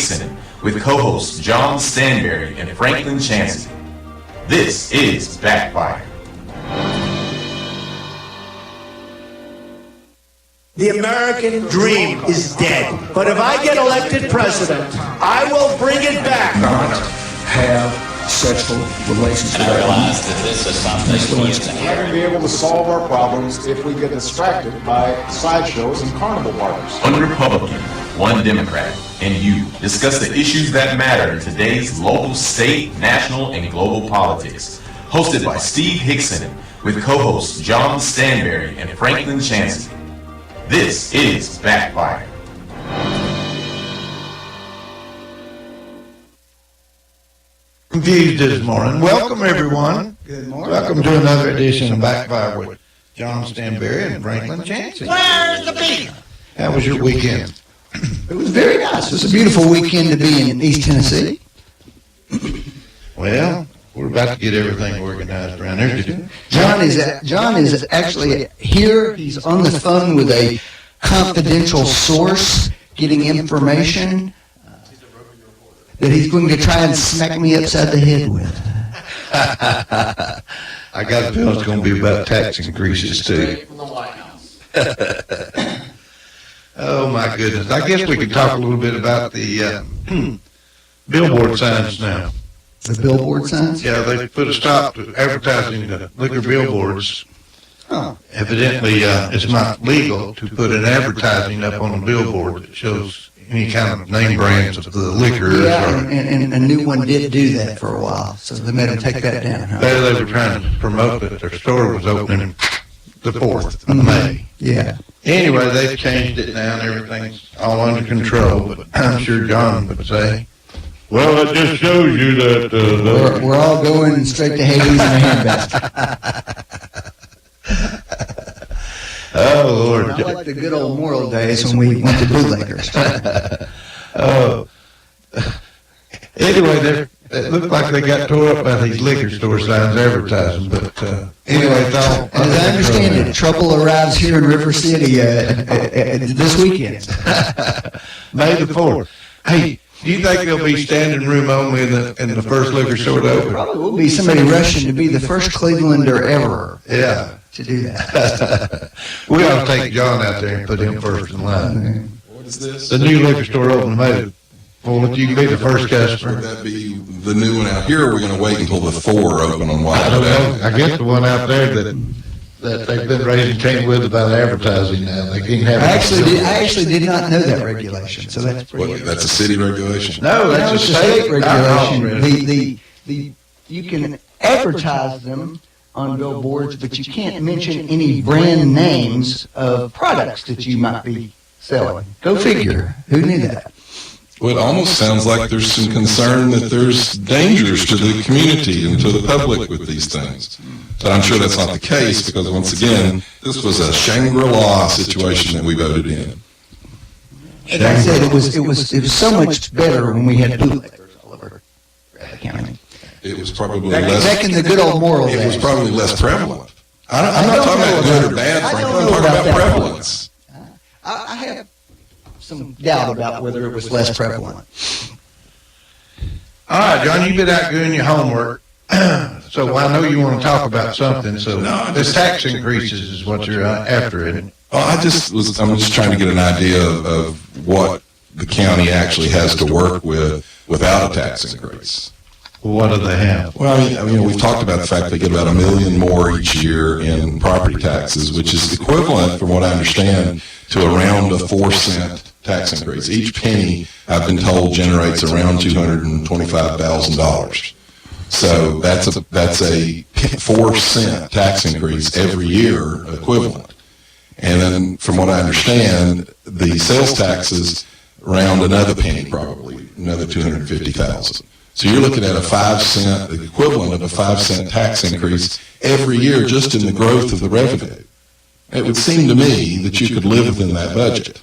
Hickson with co-hosts John Stanberry and Franklin Chansey. This is Backfire. The American dream is dead. But if I get elected president, I will bring it back. Not have sexual relations. And I realize that this is something We're not going to be able to solve our problems if we get distracted by sideshows and carnival parties. One Republican, one Democrat, and you discuss the issues that matter in today's local, state, national, and global politics. Hosted by Steve Hickson with co-hosts John Stanberry and Franklin Chansey. This is Backfire. Confused this morning. Welcome, everyone. Good morning. Welcome to another edition of Backfire with John Stanberry and Franklin Chansey. Where's the beer? How was your weekend? It was very nice. It was a beautiful weekend to be in East Tennessee. Well, we're about to get everything organized around here. John is actually here. He's on the phone with a confidential source getting information that he's going to try and smack me upside the head with. I got a feeling it's going to be about tax increases, too. Oh, my goodness. I guess we could talk a little bit about the billboard signs now. The billboard signs? Yeah, they put a stop to advertising the liquor billboards. Oh. Evidently, it's not legal to put an advertising up on a billboard that shows any kind of name brands of the liquors. Yeah, and a new one did do that for a while, so they made them take that down. Huh? They were trying to promote that their store was opening the 4th of May. Yeah. Anyway, they've changed it now and everything's all under control, but I'm sure John would say, well, it just shows you that We're all going straight to Hades in a handbasket. Oh, Lord. Not like the good old Morrill days when we went to bootleggers. Oh. Anyway, it looked like they got tore up by these liquor store signs advertising, but anyway, it's all. And as I understand it, trouble arrives here in River City this weekend. May the 4th. Hey, do you think there'll be standing room only in the first liquor store to open? Probably will be somebody rushing to be the first Clevelander ever. Yeah. To do that. We ought to take John out there and put him first in line. What is this? The new liquor store opened May the 4th. You can be the first customer. Would that be the new one out here, or are we going to wait until the 4 open on I don't Wild? know. I guess the one out there that they've been raising cane with about advertising now. They can't have. I actually did not know that regulation, so that's pretty What, that's a city regulation? No, that's it's a state regulation. You can advertise them on billboards, but you can't mention any brand names of products that you might be selling. Go figure. Who knew that? Well, it almost sounds like there's some concern that there's dangers to the community and to the public with these things. But I'm sure that's not the case because, once again, this was a Shangri-La situation that we voted in. Like I said, it was so much better when we had bootleggers all over the county. It was probably Back in the good old Morrill days. It was probably less prevalent. I'm not talking about good or bad, Franklin. I'm talking about prevalence. I have some doubt about whether it was less prevalent. All right, John, you've been out doing your homework. So I know you want to talk about something. So this tax increases is what you're after, isn't it? Well, I'm just trying to get an idea of what the county actually has to work with without a tax increase. What do they have? Well, I mean, we've talked about the fact they get about $1 million more each year in property taxes, which is equivalent, from what I understand, to around a 4-cent tax increase. Each penny, I've been told, generates around $225,000. So that's a 4-cent tax increase every year equivalent. And then, from what I understand, the sales taxes round another penny, probably another $250,000. So you're looking at the equivalent of a 5-cent tax increase every year just in the growth of the revenue. It would seem to me that you could live within that budget.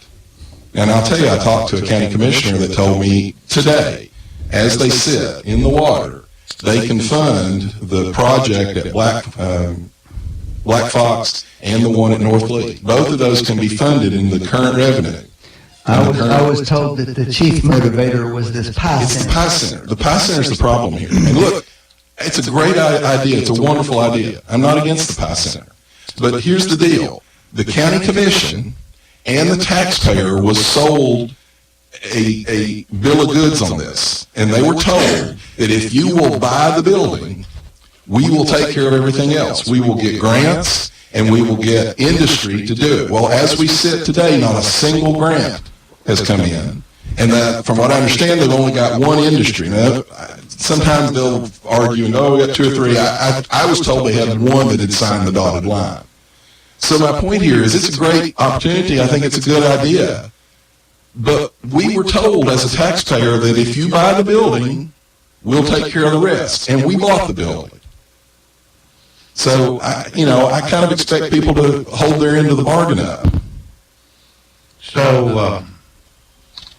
And I'll tell you, I talked to a county commissioner that told me today, as they sit in the water, they can fund the project at Black Fox and the one at North Lee. Both of those can be funded in the current revenue. I was told that the chief motivator was this pie It's the center. pie center. The pie center is the problem here. And look, it's a great idea. It's a wonderful idea. I'm not against the pie center. But here's the deal. The county commission and the taxpayer was sold a bill of goods on this. And they were told that if you will buy the building, we will take care of everything else. We will get grants and we will get industry to do it. Well, as we sit today, not a single grant has come in. And that, from what I understand, they've only got one industry. Now, sometimes they'll argue and, oh, we got 2 or 3. I was told they had one that had signed the dotted line. So my point here is it's a great opportunity. I think it's a good idea. But we were told as a taxpayer that if you buy the building, we'll take care of the rest. And we bought the building. So, I kind of expect people to hold their end of the bargain up. So,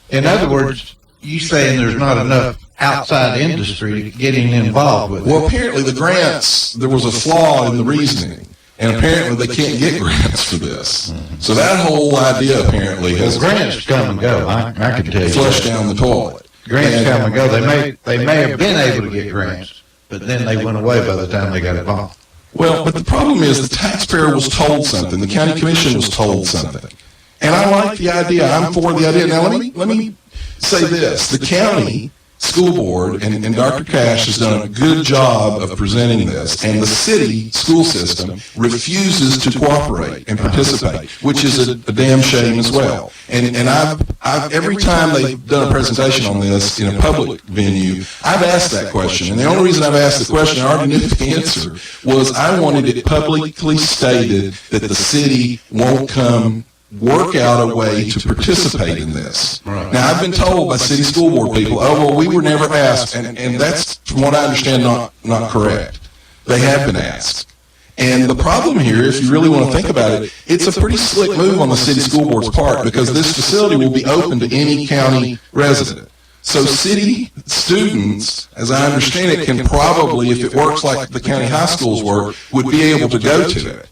in other words, you saying there's not enough outside industry getting involved with it? Well, apparently the grants, there was a flaw in the reasoning. And apparently they can't get grants for this. So that whole idea apparently has Grants come and go. I can tell you. flushed down the toilet. Grants come and go. They may have been able to get grants, but then they went away by the time they got involved. Well, but the problem is the taxpayer was told something. The county commission was told something. And I like the idea. I'm for the idea. Now, let me say this. The county school board and Dr. Cash has done a good job of presenting this, and the city school system refuses to cooperate and participate, which is a damn shame as well. And I've every time they've done a presentation on this in a public venue, I've asked that question. And the only reason I've asked the question, I already knew the answer, was I wanted it publicly stated that the city won't come work out a way to participate in this. Right. Now, I've been told by city school board people, oh, well, we were never asked, and that's, from what I understand, not correct. They have been asked. And the problem here, if you really want to think about it, it's a pretty slick move on the city school board's part, because this facility will be open to any county resident. So city students, as I understand it, can probably, if it works like the county high schools work, would be able to go to it.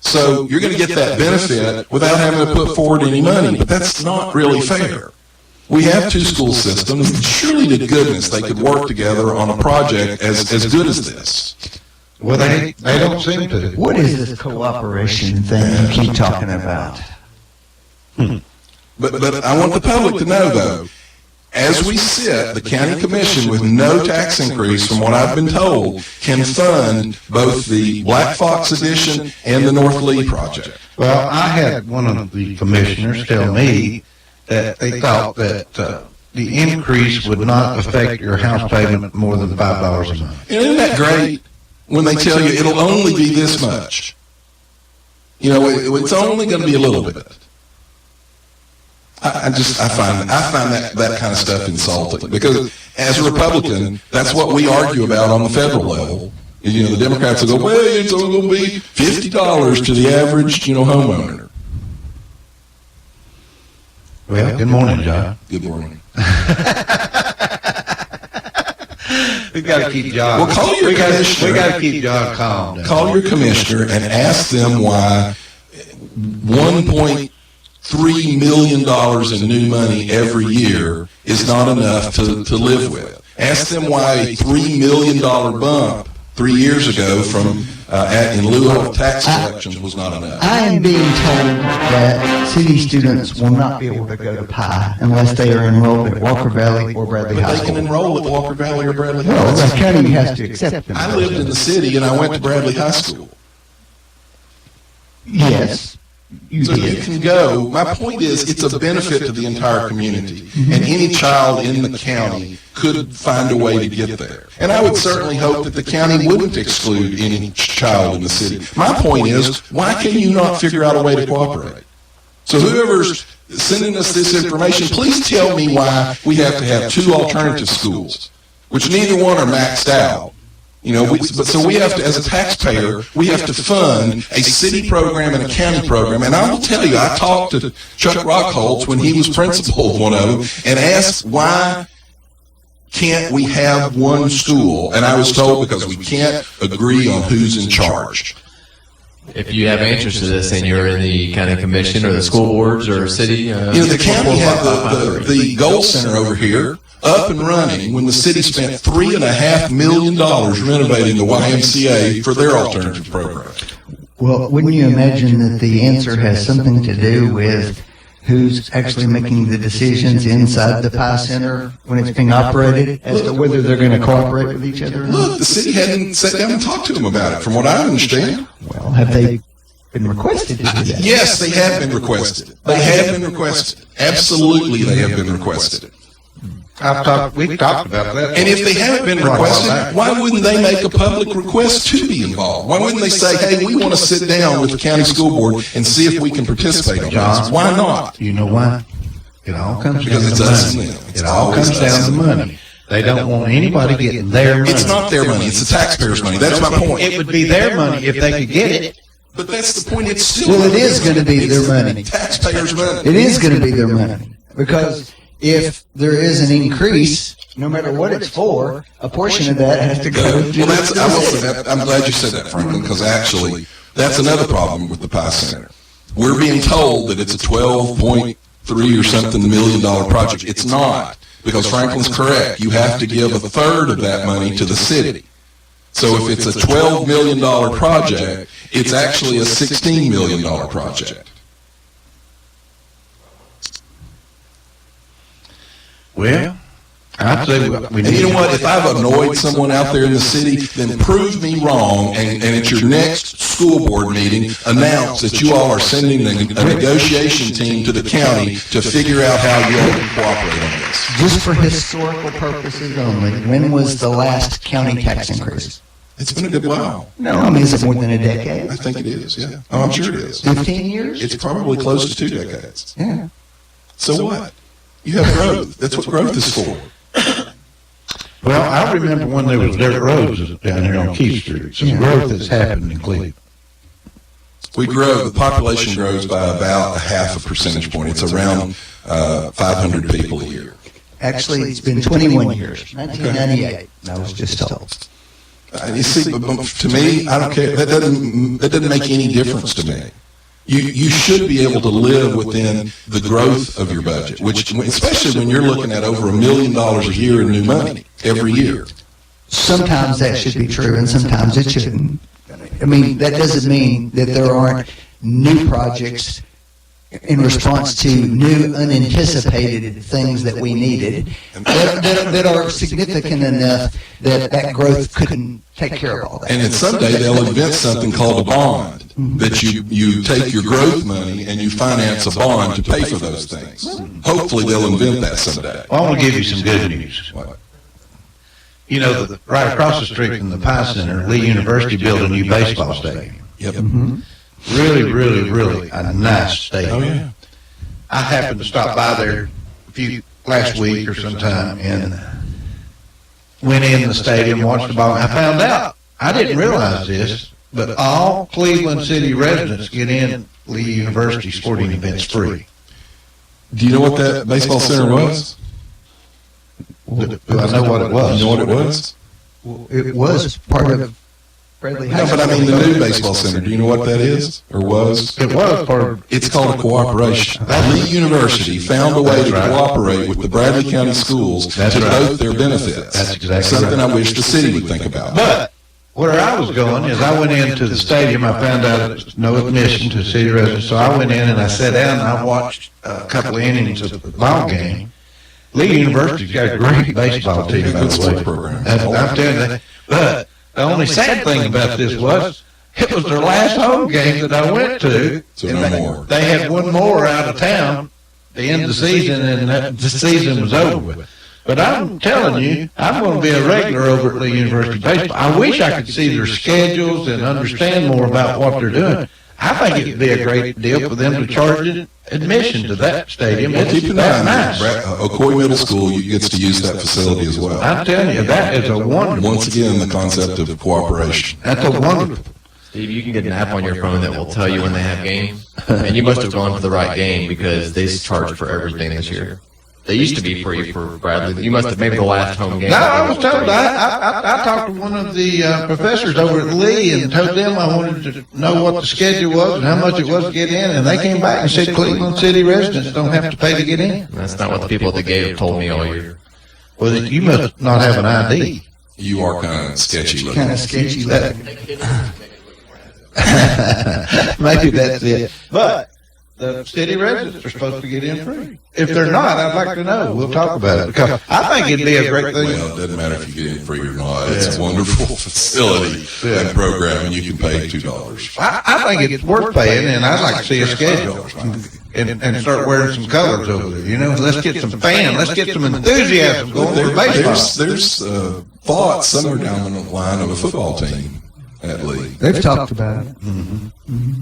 So you're going to get that benefit without having to put forward any money, but that's not really fair. We have 2 school systems. Surely to goodness they could work together on a project as good as this. Well, they don't seem to. What is this cooperation thing you keep talking about? But I want the public to know, though, as we sit, the county commission, with no tax increase, from what I've been told, can fund both the Black Fox addition and the North Lee project. Well, I had one of the commissioners tell me that they thought that the increase would not affect your house payment more than $5 a month. Isn't that great when they tell you it'll only be this much? It's only going to be a little bit. I find that kind of stuff insulting, because as a Republican, that's what we argue about on the federal level. The Democrats will go, well, it's only going to be $50 to the average, homeowner. Well, good morning, John. Good morning. We've got to keep John. Well, call your commissioner. We got to keep John calm. Call your commissioner and ask them why $1.3 million in new money every year is not enough to live with. Ask them why a $3 million bump 3 years ago from in lieu of tax collections was not enough. I am being told that city students will not be able to go to PI unless they are enrolled at Walker Valley or Bradley High But they School. can enroll at Walker Valley or Bradley High Well, School. the county has to accept them. I lived in the city and I went to Bradley High School. Yes, you So you did. can go. My point is, it's a benefit to the entire community, and any child in the county could find a way to get there. And I would certainly hope that the county wouldn't exclude any child in the city. My point is, why can you not figure out a way to cooperate? So whoever's sending us this information, please tell me why we have to have 2 alternative schools, which neither one are maxed out. So we have to, as a taxpayer, we have to fund a city program and a county program. And I will tell you, I talked to Chuck Rockholtz when he was principal of one of them and asked, why can't we have one school? And I was told, because we can't agree on who's in charge. if you have answers to this and you're in the county commission or the school boards or city. The county had the Gold Center over here up and running when the city spent $3.5 million renovating the YMCA for their alternative program. Well, wouldn't you imagine that the answer has something to do with who's actually making the decisions inside the Pie Center when it's being operated as to whether they're going to cooperate with each other or not? Look, the city hadn't sat down and talked to them about it, from what I understand. Well, have they been requested to do that? Yes, they have been requested. They have been requested. Absolutely, they have been requested. We've talked about that. And if they haven't been requested, why wouldn't they make a public request to be involved? Why wouldn't they say, hey, we want to sit down with the county school board and see if we can participate on this? Why not? You know why? It all comes Because down it's to us and money. them. It's It all always comes us down to and them. money. They don't want anybody getting their money. It's not their money. It's the taxpayers' money. That's my point. It would be their money if they could get it. But that's the point. It's still. Well, it is going to be their money. Taxpayers' money. It is going to be their money. Because if there is an increase, no matter what it's for, a portion of that has to go to Well, I will say that. I'm glad you said that, Franklin, because actually, that's another problem with the Pie Center. We're being told that it's a $12.3 or something $million project. It's not, because Franklin's correct. You have to give a third of that money to the city. So if it's a $12 million project, it's actually a $16 million project. Well, I'd say we And need. you know what? If I've annoyed someone out there in the city, then prove me wrong, and at your next school board meeting, announce that you all are sending a negotiation team to the county to figure out how you all can cooperate on this. Just for historical purposes only, when was the last county tax increase? It's been a good while. No, I mean, is it more than a decade? I think it is, yeah. Oh, I'm sure it is. 15 years? It's probably close to 2 decades. Yeah. So what? You have growth. That's what growth is for. Well, I remember when there was dirt roads down here on Keith Street. Some growth has happened in Cleveland. We grow, the population grows by about 0.5 percentage point. It's around 500 people a year. Actually, it's been 21 years, 1998, I was just told. You see, but to me, I don't care. That doesn't make any difference to me. You should be able to live within the growth of your budget, which, especially when you're looking at over $1 million a year in new money every year. Sometimes that should be true, and sometimes it shouldn't. I mean, that doesn't mean that there aren't new projects in response to new unanticipated things that we needed that are significant enough that growth couldn't take care of all that. And then someday they'll invent something called a bond, that you take your growth money and you finance a bond to pay for those things. Hopefully they'll invent that someday. Well, I want to give you some good news. You know, right across the street from the Pie Center, Lee University built a new baseball stadium. Yep. Really, really, really a nice stadium. Oh, yeah. I happened to stop by there last week or sometime and went in the stadium, watched the ball. I found out, I didn't realize this, but all Cleveland city residents get in Lee University sporting events free. Do you know what that baseball center was? Do I know what it was? You know what it was? It was part of Bradley High No, School. but I mean the new baseball center. Do you know what that is, or was? It was part of. It's called a cooperation. Lee University found a way to cooperate with the Bradley County schools to both their benefits. That's exactly something right. I wish the city would think about. But where I was going is I went into the stadium. I found out it was no admission to city residents. So I went in and I sat down and I watched a couple of innings of the ball game. Lee University's got a great baseball team, by Good the sports way. program. I'm telling you that. But the only sad thing about this was it was their last home game that I went to. So and no they, more. They had one more out of town to end the season, and the season was over with. But I'm telling you, I'm going to be a regular over at Lee University Baseball. I wish I could see their schedules and understand more about what they're doing. I think it'd be a great deal for them to charge admission to that stadium. Well, keep It's in that mind, nice. Ocoee Middle School gets to use that facility as well. I'm telling you, that is a wonderful. Once again, the concept of cooperation. That's a wonderful. Steve, you can get an app on your phone that will tell you when they have games. And you must have gone to the right game because they charge for everything this year. They used to be free for Bradley. You must have maybe the last home game. No, I was told. I talked to one of the professors over at Lee and told them I wanted to know what the schedule was and how much it was to get in, and they came back and said Cleveland City residents don't have to pay to get in. That's not what the people at the gate have told me all year. Well, you must not have an ID. You are kind of sketchy looking. Kind of sketchy looking. Maybe that's it. But the city residents are supposed to get in free. If they're not, I'd like to know. We'll talk about it, because I think it'd be a great thing. Well, it doesn't matter if you get in free or not. It's a wonderful facility and program, and you can pay $2. I think it's worth paying, and I'd like to see a schedule and start wearing some colors over there. You know, let's get some fans, let's get some enthusiasm going for baseball. There's thoughts somewhere down the line of a football team at Lee. They've talked about it. Mm-hmm. Mm-hmm.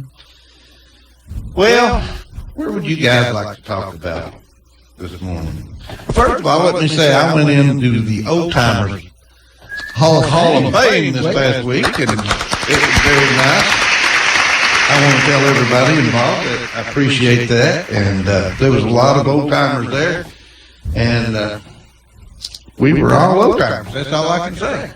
Well, where would you guys like to talk about this morning? First of all, let me say I went into the Old Timers Hall of Fame this past week, and it was very nice. I want to tell everybody involved that I appreciate that, and there was a lot of old timers there, and we were all old timers. That's all I can say.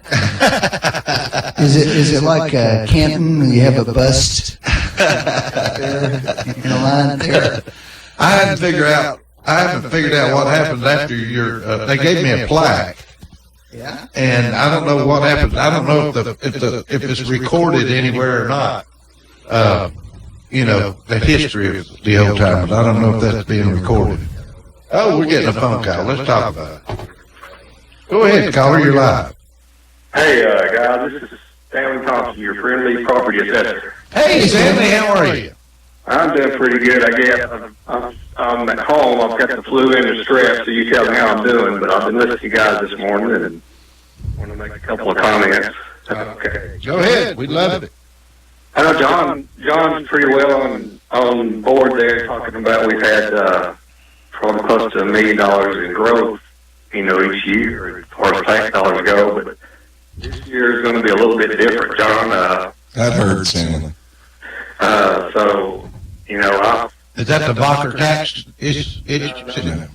Is it like Canton? You have a bust there in a line there. I haven't figured out what happens after your. They gave me a plaque. Yeah. And I don't know what happens. I don't know if it's recorded anywhere or not. You know, the history of the old timers. I don't know if that's being recorded. Oh, we're getting a phone call. Let's talk about it. Go ahead, caller. You're live. Hey, guys. This is Stanley Thompson, your friendly property assessor. Hey, Stanley. How are you? I'm doing pretty good, I guess. I'm at home. I've got the flu and the strep, so you tell me how I'm doing. But I've been listening to you guys this morning and want to make a couple of comments. Okay. Go ahead. We'd love it. I know John's pretty well on board there, talking about we've had probably close to $1 million in growth, you know, each year as far as tax dollars go. But this year is going to be a little bit different, John. I've heard, Stanley. So, you know, is that the Bacher tax?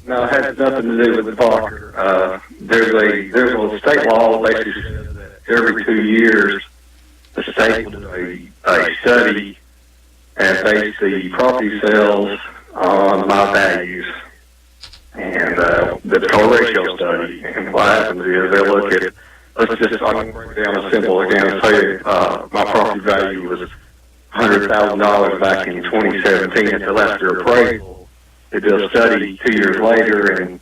No, it has nothing to do with the Bacher. There's a state law that basically says that every 2 years the state will do a study and base the property sales on my values. And that's called a ratio study. And what happens is they'll look at, I can break it down a simple example. Say my property value was $100,000 back in 2017 at the last year appraisal. They did a study 2 years later, and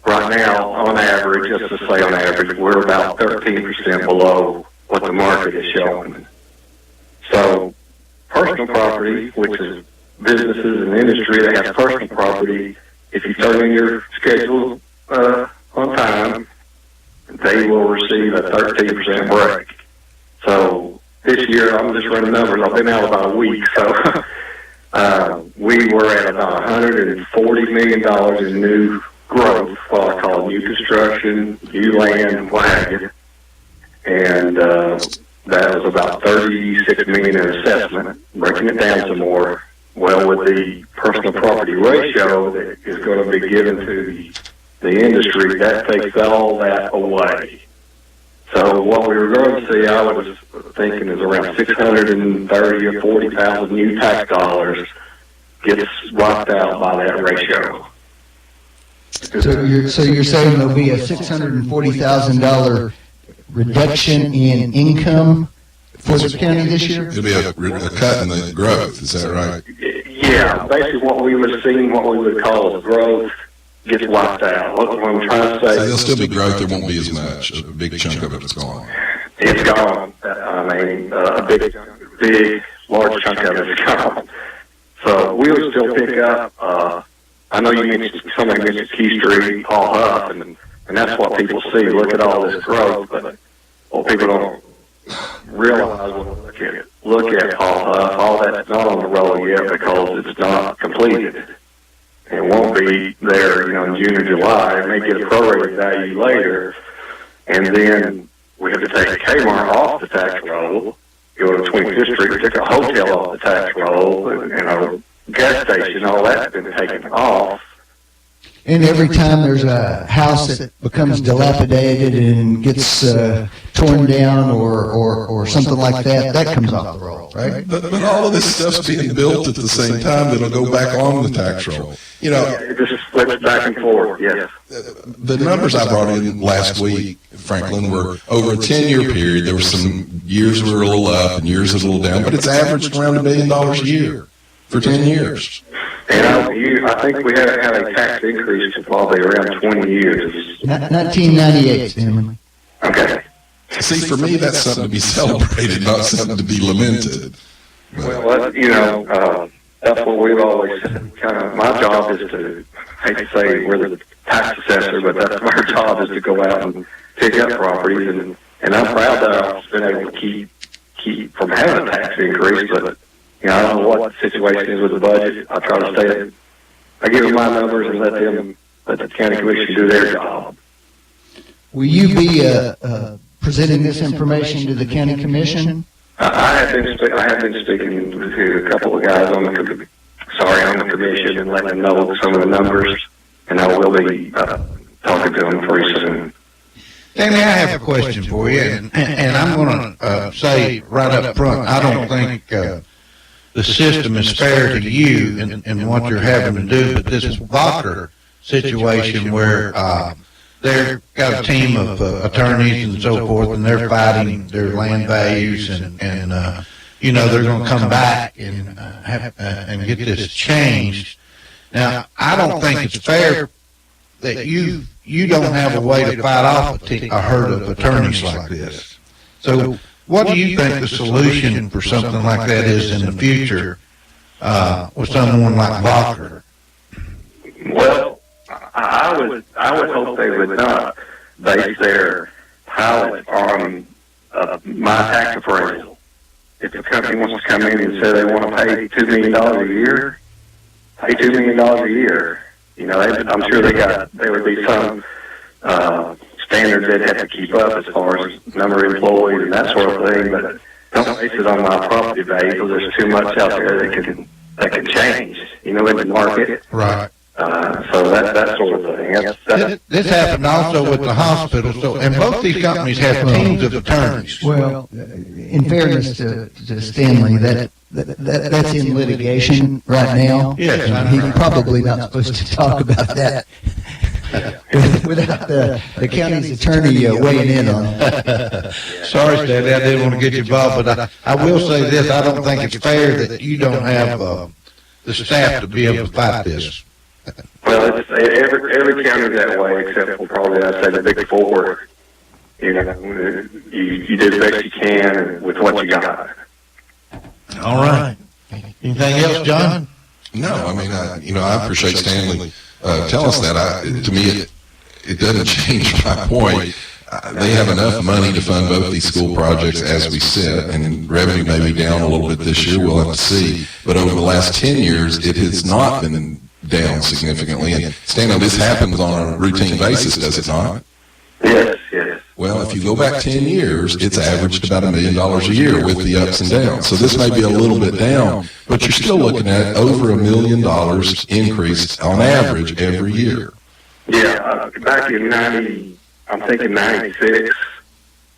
right now, on average, just to say on average, we're about 13% below what the market is showing. So, personal property, which is businesses and industry that have personal property, if you turn in your schedule on time, they will receive a 13% break. So, this year, I'm just running numbers. I've been out about a week, so we were at about $140 million in new growth, what I call new construction, new land, what have you. And that was about $36 million in assessment. Breaking it down some more, well, with the personal property ratio that is going to be given to the industry, that takes all that away. So what we were going to see, I was thinking, is around 630 or 40,000 new tax dollars gets wiped out by that ratio. So you're saying there'll be a $640,000 reduction in income for the county this year? It'll be a cut in the growth. Is that right? Yeah, basically what we would have seen, what we would call as growth, gets wiped out. What I'm trying to say, there'll still be growth. There won't be as much. A big chunk of it is gone. It's gone. I mean, a big, large chunk of it is gone. So we would still pick up. I know you mentioned, somebody mentioned Key Street, Paul Huff, and that's what people see. Look at all this growth, but what people don't realize when they look at Paul Huff, all that's not on the roll yet because it's not completed. It won't be there, you know, in June or July. It may get a prorated value later, and then we have to take Kmart off the tax roll, go to 25th Street, take a hotel off the tax roll, and a gas station, all that's been taken off. And every time there's a house that becomes dilapidated and gets torn down or something like that, that comes off the roll, right? But all of this stuff's being built at the same time that'll go back on the tax roll. You know, it just flips back and forth, yes. The numbers I brought in last week, Franklin, were over a 10-year period. There were some years we were a little up and years a little down, but it's averaged around $1 million a year for 10 years. And I think we haven't had a tax increase in probably around 20 years. 1998, Stanley. Okay. See, for me, that's something to be celebrated, not something to be lamented. Well, you know, that's what we've always kind of, my job is to, I hate to say we're the tax assessor, but that's our job is to go out and pick up properties. And I'm proud that I've been able to keep from having a tax increase, but you know, I don't know what the situation is with the budget. I try to stay. I give them my numbers and let the county commission do their job. Will you be presenting this information to the county commission? I have been speaking to a couple of guys on the commission and letting them know some of the numbers, and I will be talking to them pretty soon. Amy, I have a question for you, and I'm going to say right up front, I don't think the system is fair to you in what you're having to do, but this Backfire situation where they've got a team of attorneys and so forth, and they're fighting their land values, and you know, they're going to come back and get this changed. Now, I don't think it's fair that you don't have a way to fight off a herd of attorneys like this. So what do you think the solution for something like that is in the future with someone like Backfire? Well, I would hope they would not base their pilot on my tax appraisal. If the company wants to come in and say they want to pay $2 million a year, pay $2 million a year. You know, I'm sure there would be some standards they'd have to keep up as far as number of employees and that sort of thing, but don't base it on my property value because there's too much out there that can change, you know, in the market. Right. So that sort of thing. This happened also with the hospital, and both these companies have teams of attorneys. Well, in fairness to Stanley, that's in litigation right now. Yes, and he's probably not supposed to talk about that without the county's attorney weighing in on it. Sorry, Stanley, I didn't want to get you involved, but I will say this: I don't think it's fair that you don't have the staff to be able to fight this. Well, every county's that way, except for probably I'd say the big four. You know, you do the best you can with what you got. All right. Anything else, John? No, I mean, I appreciate Stanley telling us that. To me, it doesn't change my point. They have enough money to fund both these school projects as we sit, and revenue may be down a little bit this year. We'll have to see. But over the last 10 years, it has not been down significantly. And Stanley, this happens on a routine basis, does it not? Yes. Well, if you go back 10 years, it's averaged about $1 million a year with the ups and downs. So this may be a little bit down, but you're still looking at over $1 million increase on average every year. Yeah, back in I'm thinking 96,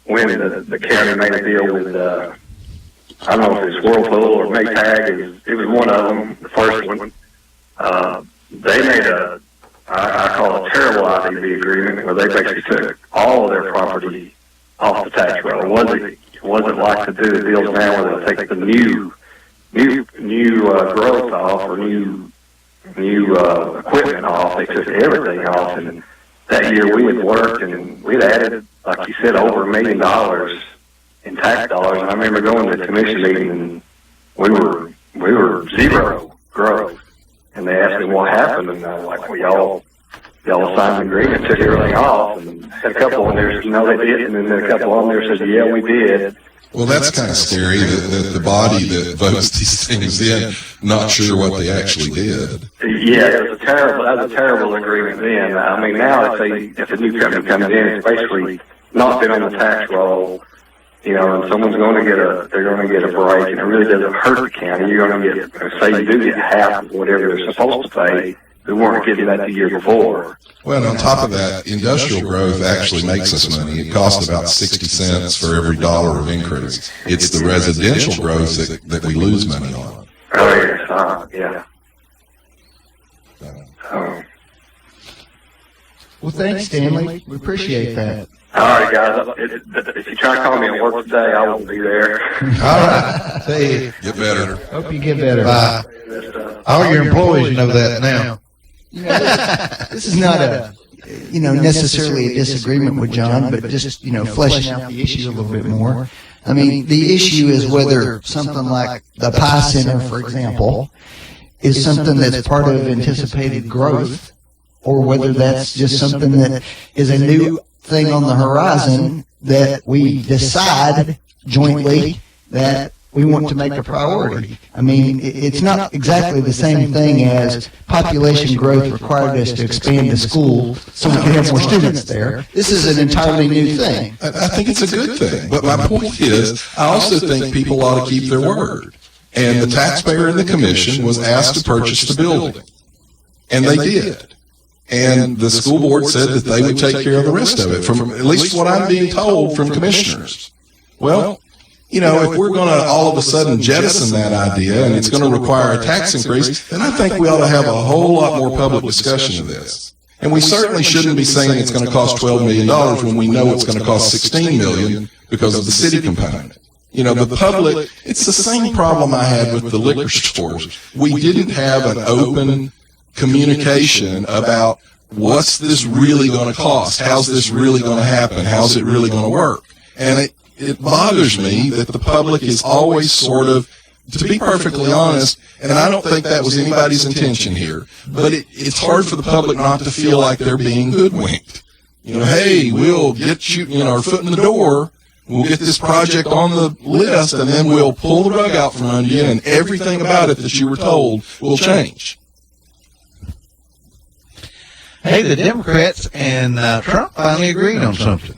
when the county made a deal with, I don't know if it was Whirlpool or Maytag, it was one of them, the first one. They made I call it a terrible IDB agreement, where they basically took all of their property off the tax roll. It wasn't like to do the deals now where they'll take the new growth off or new equipment off. They took everything off, and that year we had worked and we'd added, like you said, over $1 million in tax dollars. And I remember going to the commission meeting and we were zero growth. And they asked me what happened, and I was like, well, y'all signed an agreement, took everything off, and had a couple on there said, no, they didn't, and then a couple on there said, yeah, we did. Well, that's kind of scary that the body that votes these things in, not sure what they actually did. Yeah, that was a terrible agreement then. I mean, now if a new company comes in, it's basically not been on the tax roll, you know, and someone's going to get a break, and it really doesn't hurt the county. You're going to get, say you do get half of whatever they're supposed to pay, who weren't getting that the year before. Well, and on top of that, industrial growth actually makes us money. It costs about 60 cents for every dollar of increase. It's the residential growth that we lose money on. Oh, yes, yeah. Well, thanks, Stanley. We appreciate that. All right, guys. If you try to call me at work today, I won't be there. All right. See you. Get better. Hope you get better. Bye. All your employees know that now. You know, this is not necessarily a disagreement with John, but just, fleshing out the issue a little bit more. I mean, the issue is whether something like the Pie Center, for example, is something that's part of anticipated growth, or whether that's just something that is a new thing on the horizon that we decide jointly that we want to make a priority. I mean, it's not exactly the same thing as population growth required us to expand the school so we can have more students there. This is an entirely new thing. I think it's a good thing. But my point is, I also think people ought to keep their word. And the taxpayer and the commission was asked to purchase the building. And they did. And the school board said that they would take care of the rest of it, from at least what I'm being told from commissioners. Well, if we're going to all of a sudden jettison that idea and it's going to require a tax increase, then I think we ought to have a whole lot more public discussion of this. And we certainly shouldn't be saying it's going to cost $12 million when we know it's going to cost $16 million because of the city component. The public, it's the same problem I had with the liquor stores. We didn't have an open communication about what's this really going to cost? How's this really going to happen? How's it really going to work? And it bothers me that the public is always sort of, to be perfectly honest, and I don't think that was anybody's intention here, but it's hard for the public not to feel like they're being hoodwinked. Hey, we'll get you, our foot in the door. We'll get this project on the list, and then we'll pull the rug out from under you, and everything about it that you were told will change. Hey, the Democrats and Trump finally agreed on something.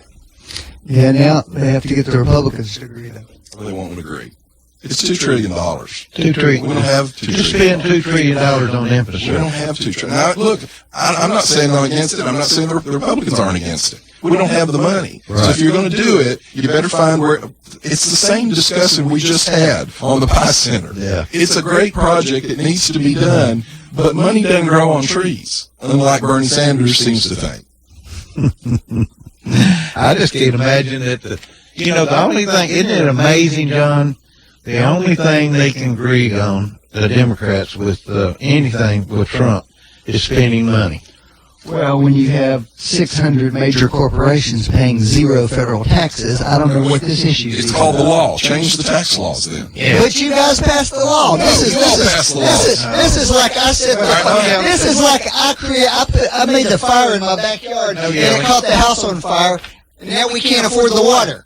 Yeah, now they have to get the Republicans to agree, though. Well, they won't agree. It's $2 trillion. $2 trillion. We don't have $2 trillion. Just spend $2 trillion on infrastructure. We don't have $2 trillion. Now, look, I'm not saying I'm against it. I'm not saying the Republicans aren't against it. We don't have the money. Right. So if you're going to do it, you better find where. It's the same discussion we just had on the Pie Center. Yeah. It's a great project. It needs to be done, but money doesn't grow on trees, unlike Bernie Sanders seems to think. I just can't imagine that the only thing, isn't it amazing, John? The only thing they can agree on, the Democrats, with anything with Trump, is spending money. Well, when you have 600 major corporations paying zero federal taxes, I don't know what this issue is. It's called the law. Change the tax laws then. Yeah. But you guys passed the law. This is like I said. This is like I made the fire in my backyard, and it caught the house on fire, and now we can't afford the water.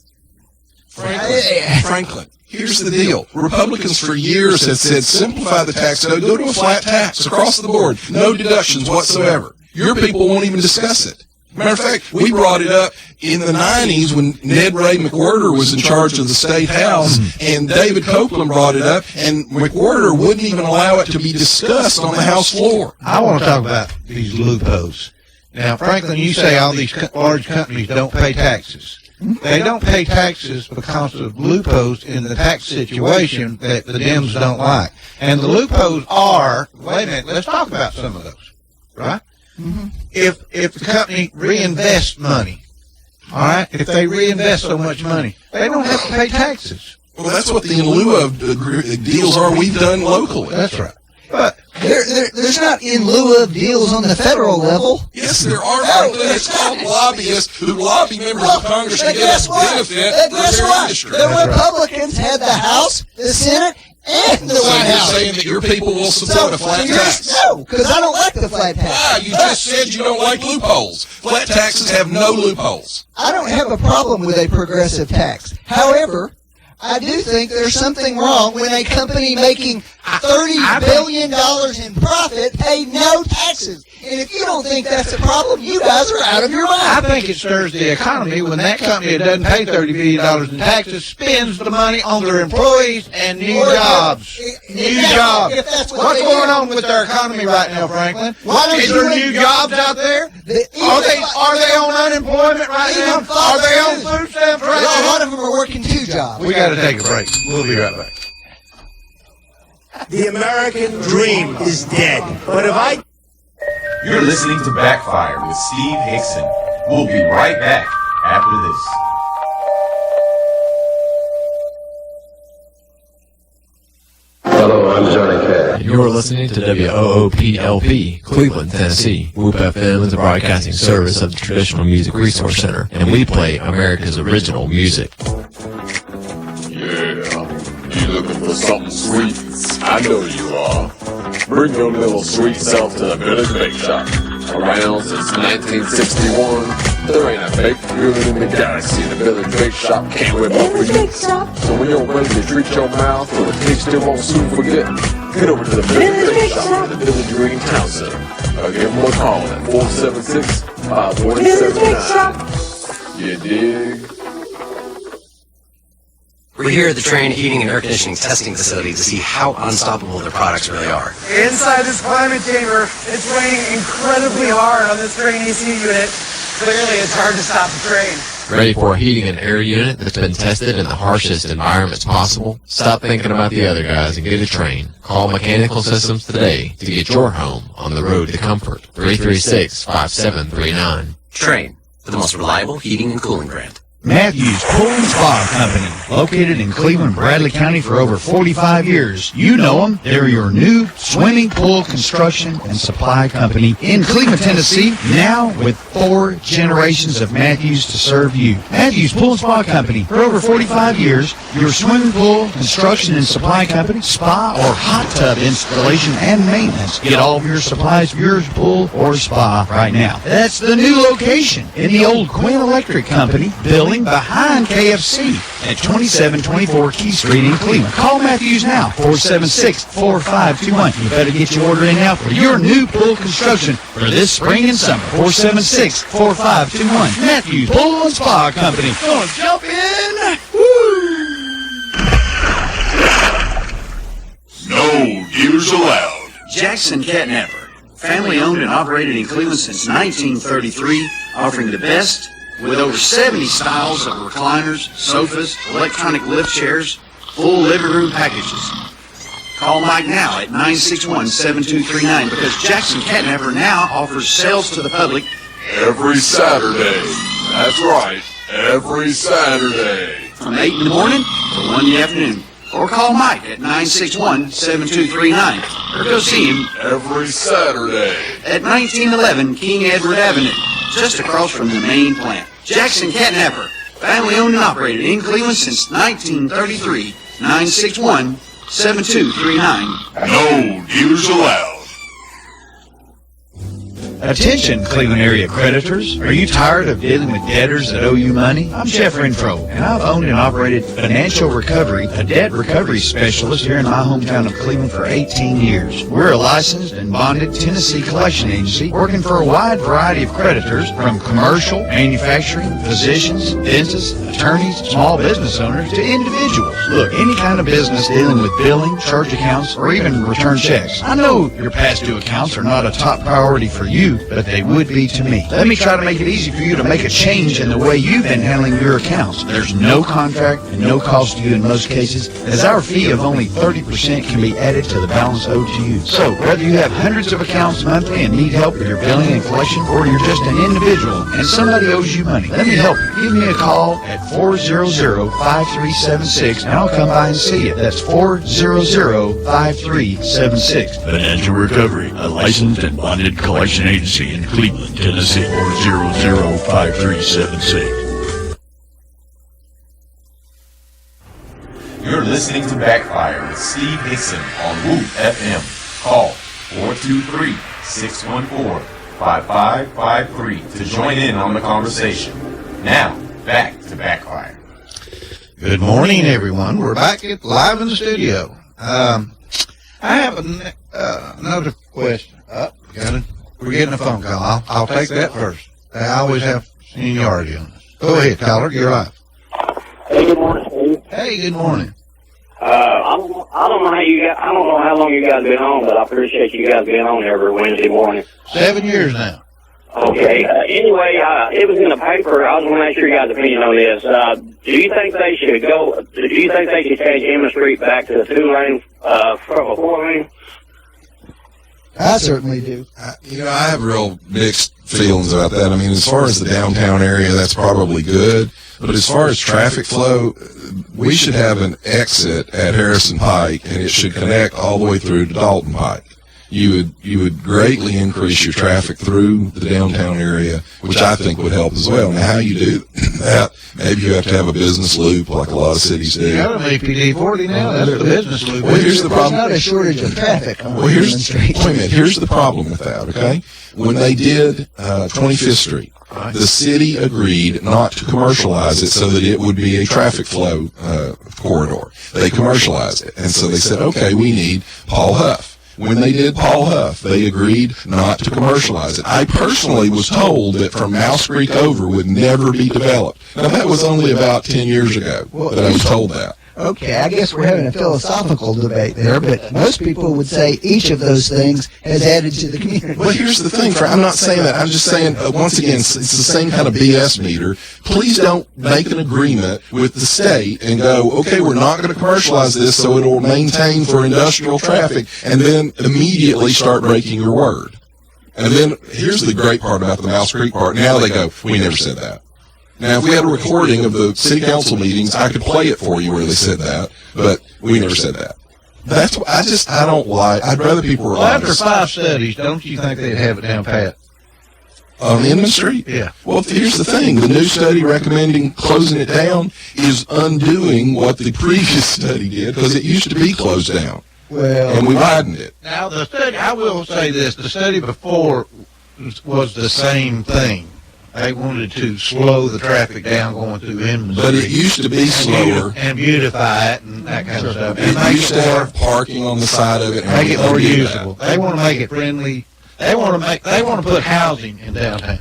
Franklin. Here's the deal. Republicans for years have said simplify the tax code, go to a flat tax across the board, no deductions whatsoever. Your people won't even discuss it. Matter of fact, we brought it up in the 90s when Ned Ray McWhirter was in charge of the state house, and David Copeland brought it up, and McWhirter wouldn't even allow it to be discussed on the House floor. I want to talk about these loopholes. Now, Franklin, you say all these large companies don't pay taxes. They don't pay taxes because of loopholes in the tax situation that the Dems don't like. And the loopholes are, wait a minute, let's talk about some of those, right? Mm-hmm. If the company reinvests money, all right, if they reinvest so much money, they don't have to pay taxes. Well, that's what the in lieu of deals are we've done locally. That's right. But there's not in lieu of deals on the federal level. Yes, there are. It's called lobbyists who lobby members of Congress to get a benefit for their industry. The Republicans had the House, the Senate, and the White House. So you're saying that your people will support a flat tax? No, because I don't like the flat tax. You just said you don't like loopholes. Flat taxes have no loopholes. I don't have a problem with a progressive tax. However, I do think there's something wrong when a company making $30 billion in profit pay no taxes. And if you don't think that's a problem, you guys are out of your mind. I think it stirs the economy when that company that doesn't pay $30 billion in taxes spends the money on their employees and new jobs. New jobs. What's going on with our economy right now, Franklin? Is there new jobs out there? Are they on unemployment right now? Are they on food stamps right now? A lot of them are working 2 jobs. We got to take a break. We'll be right back. The American dream is dead. But if I... You're listening to Backfire with Steve Hickson. We'll be right back after this. Hello, I'm Johnny Cash. And you're listening to WOOPLP, Cleveland, Tennessee. WOOP FM is a broadcasting service of the Traditional Music Resource Center, and we play America's original music. Yeah, you looking for something sweet? I know you are. Bring your little sweet self to the Village Bake Shop. Around since 1961, there ain't a baked good in the galaxy. The Village Bake Shop can't whip up for you. So when you're ready to treat your mouth with a taste you won't soon forget, get over to the Village Bake Shop at the Village Green Town Center. Or give them a call at 476-5479. You dig? We're here at the Trane Heating and Air Conditioning Testing Facility to see how unstoppable their products really are. Inside this climate chamber, it's raining incredibly hard on this Trane AC unit. Clearly, it's hard to stop the train. Ready for a heating and air unit that's been tested in the harshest environments possible? Stop thinking about the other guys and get a Trane. Call Mechanical Systems today to get your home on the road to comfort. 336-5739. Trane, for the most reliable heating and cooling brand. Matthews Pool and Spa Company, located in Cleveland, Bradley County for over 45 years. You know them. They're your new swimming pool construction and supply company in Cleveland, Tennessee, now with 4 generations of Matthews to serve you. Matthews Pool and Spa Company, for over 45 years, your swimming pool construction and supply company, spa or hot tub installation and maintenance. Get all of your supplies for your pool or spa right now. That's the new location in the old Quinn Electric Company building behind KFC at 2724 Key Street in Cleveland. Call Matthews now, 476-4521. You better get your order in now for your new pool construction for this spring and summer. 476-4521. Matthews Pool and Spa Company. Gonna jump in. Woo! No dealers allowed. Jackson Catnapper, family owned and operated in Cleveland since 1933, offering the best with over 70 styles of recliners, sofas, electronic lift chairs, full living room packages. Call Mike now at 961-7239 because Jackson Catnapper now offers sales to the public every Saturday. That's right, every Saturday. From 8 in the morning to 1 in the afternoon. Or call Mike at 961-7239 or go see him every Saturday at 1911 King Edward Avenue, just across from the main plant. Jackson Catnapper, family owned and operated in Cleveland since 1933. 961-7239. No dealers allowed. Attention, Cleveland area creditors. Are you tired of dealing with debtors that owe you money? I'm Jeff Renfro, and I've owned and operated Financial Recovery, a debt recovery specialist here in my hometown of Cleveland for 18 years. We're a licensed and bonded Tennessee collection agency working for a wide variety of creditors, from commercial, manufacturing, physicians, dentists, attorneys, small business owners, to individuals. Look, any kind of business dealing with billing, charge accounts, or even return checks. I know your past due accounts are not a top priority for you, but they would be to me. Let me try to make it easy for you to make a change in the way you've been handling your accounts. There's no contract and no cost to you in most cases, as our fee of only 30% can be added to the balance owed to you. So, whether you have hundreds of accounts monthly and need help with your billing and collection, or you're just an individual and somebody owes you money, let me help you. Give me a call at 400-5376 and I'll come by and see you. That's 400-5376. Financial Recovery, a licensed and bonded collection agency in Cleveland, Tennessee, 400-5376. You're listening to Backfire with Steve Hickson on WOOP FM. Call 423-614-5553 to join in on the conversation. Now, back to Backfire. Good morning, everyone. We're back live in the studio. I have another question. We're getting a phone call. I'll take that first. I always have seniority on this. Go ahead, caller. You're live. Hey, good morning, Steve. Hey, good morning. I don't know how long you guys been on, but I appreciate you guys being on every Wednesday morning. 7 years now. Okay. Anyway, it was in the paper. I was going to make sure you guys' opinion on this. Do you think they should change Emma Street back to a 2-lane from a 4-lane? I certainly do. I have real mixed feelings about that. I mean, as far as the downtown area, that's probably good. But as far as traffic flow, we should have an exit at Harrison Pike, and it should connect all the way through to Dalton Pike. You would greatly increase your traffic through the downtown area, which I think would help as well. Now, how you do that, maybe you have to have a business loop like a lot of cities do. You got an APD 40 now. That's the business loop. Well, here's the problem. There's not a shortage of traffic on Wait a minute. Here's the problem with that, okay? When they did 25th Street, the city agreed not to commercialize it so that it would be a traffic flow corridor. They commercialized it. And so they said, okay, we need Paul Huff. When they did Paul Huff, they agreed not to commercialize it. I personally was told that from Mouse Creek over would never be developed. Now, that was only about 10 years ago that I was told that. Okay, I guess we're having a philosophical debate there, but most people would say each of those things has added to the community. Well, here's the thing, I'm not saying that. I'm just saying, once again, it's the same kind of BS meter. Please don't make an agreement with the state and go, okay, we're not going to commercialize this so it will maintain for industrial traffic, and then immediately start breaking your word. And then here's the great part about the Mouse Creek part. Now they go, we never said that. Now, if we had a recording of the city council meetings, I could play it for you where they said that, but we never said that. That's what I don't like. I'd rather people were honest. After 5 studies, don't you think they'd have it down pat? On Inman Street? Yeah. Well, here's the thing. The new study recommending closing it down is undoing what the previous study did, because it used to be closed down. Well, and we widened it. Now, the study, I will say this, the study before was the same thing. They wanted to slow the traffic down going through Inman Street. But it used to be slower. And beautify it and that kind of stuff. And it used to have parking on the side of it. Make it more usable. They want to make it friendly. They want to put housing in downtown.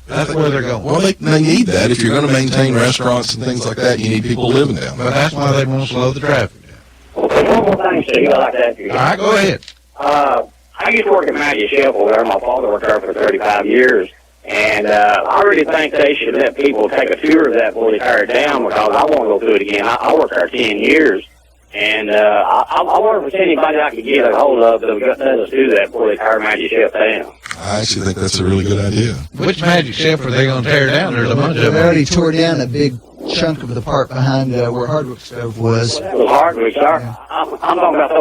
That's where they're going. Well, they need that. If you're going to maintain restaurants and things like that, you need people living down there. But that's why they want to slow the traffic down. One more thing, Steve, I like that. All right, go ahead. I used to work at Maggie Shelf over there. My father worked there for 35 years. And I really think they should let people take a tour of that before they tear it down, because I want to go through it again. I worked there 10 years, and I wonder if there's anybody I could get a hold of that would let us do that before they tear Magic Chef down. I actually think that's a really good idea. Which Magic Chef are they going to tear down? There's a bunch of them. They already tore down a big chunk of the part behind where Hardwick Stove was. Well, that was Hardwick, sir. Yeah. I'm talking about the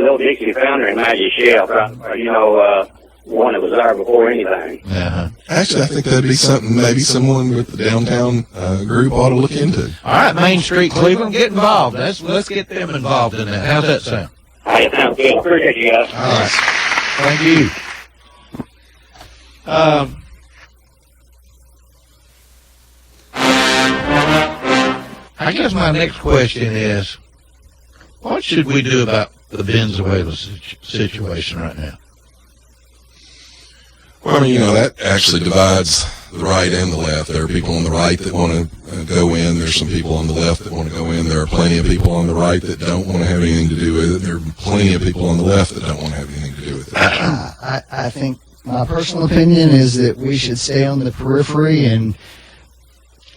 old Dixie Foundry and Magic Chef, right? One that was there before anything. Uh-huh. Actually, I think that'd be something maybe someone with the downtown group ought to look into. All right, Main Street, Cleveland, get involved. Let's get them involved in that. How's that sound? Hey, it sounds good. Appreciate you guys. All right. Thank you. I guess my next question is, what should we do about the Venezuela situation right now? Well, I mean, that actually divides the right and the left. There are people on the right that want to go in. There's some people on the left that want to go in. There are plenty of people on the right that don't want to have anything to do with it. There are plenty of people on the left that don't want to have anything to do with it. I think my personal opinion is that we should stay on the periphery and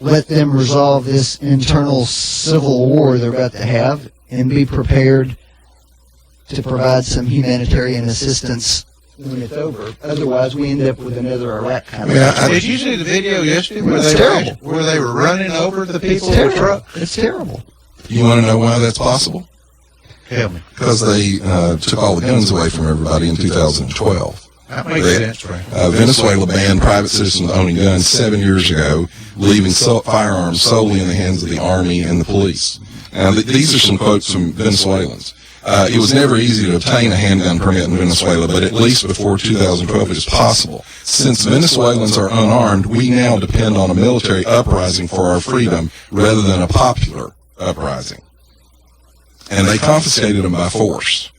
let them resolve this internal civil war they're about to have, and be prepared to provide some humanitarian assistance when it's over. Otherwise, we end up with another Iraq kind of. Did you see the video yesterday where they were running over the people in the truck? It's terrible. You want to know why that's possible? Tell me. Because they took all the guns away from everybody in 2012. That makes sense, right? Venezuela banned private citizens owning guns 7 years ago, leaving firearms solely in the hands of the army and the police. Now, these are some quotes from Venezuelans. It was never easy to obtain a handgun permit in Venezuela, but at least before 2012 it is possible. Since Venezuelans are unarmed, we now depend on a military uprising for our freedom rather than a popular uprising. And they confiscated them by force.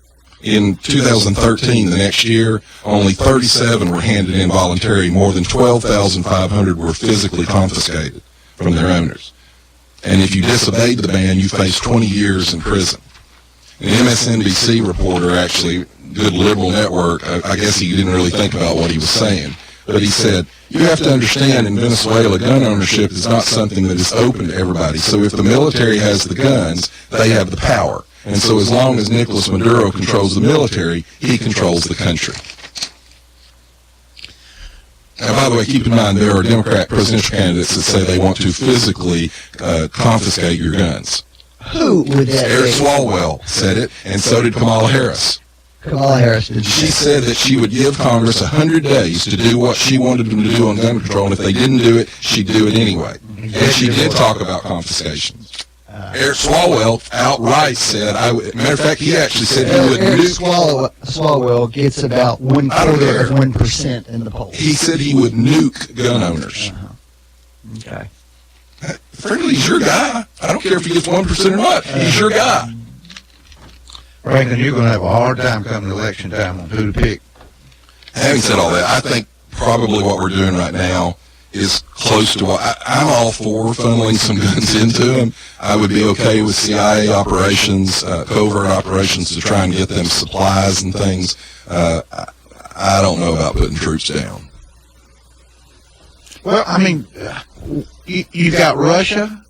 In 2013, the next year, only 37 were handed in voluntarily. More than 12,500 were physically confiscated from their owners. And if you disobeyed the ban, you faced 20 years in prison. An MSNBC reporter, actually, good liberal network, I guess he didn't really think about what he was saying, but he said, you have to understand in Venezuela, gun ownership is not something that is open to everybody. So if the military has the guns, they have the power. And so as long as Nicolas Maduro controls the military, he controls the country. Now, by the way, keep in mind, there are Democrat presidential candidates that say they want to physically confiscate your guns. Who would that Eric be? Swalwell said it, and so did Kamala Harris. Kamala Harris did. She said that she would give Congress 100 days to do what she wanted them to do on gun control, and if they didn't do it, she'd do it anyway. And she did talk about confiscation. Eric Swalwell outright said, matter of fact, he actually said he would Eric nuke. Swalwell gets about 1/4 of 1% in the polls. He said he would nuke gun owners. Okay. Frankly, he's your guy. I don't care if he gets 1% or not. He's your guy. Franklin, you're going to have a hard time coming election time on who to pick. Having said all that, I think probably what we're doing right now is close to what I'm all for funneling some guns into them. I would be okay with CIA operations, covert operations to try and get them supplies and things. I don't know about putting troops down. Well, I mean, you got Russia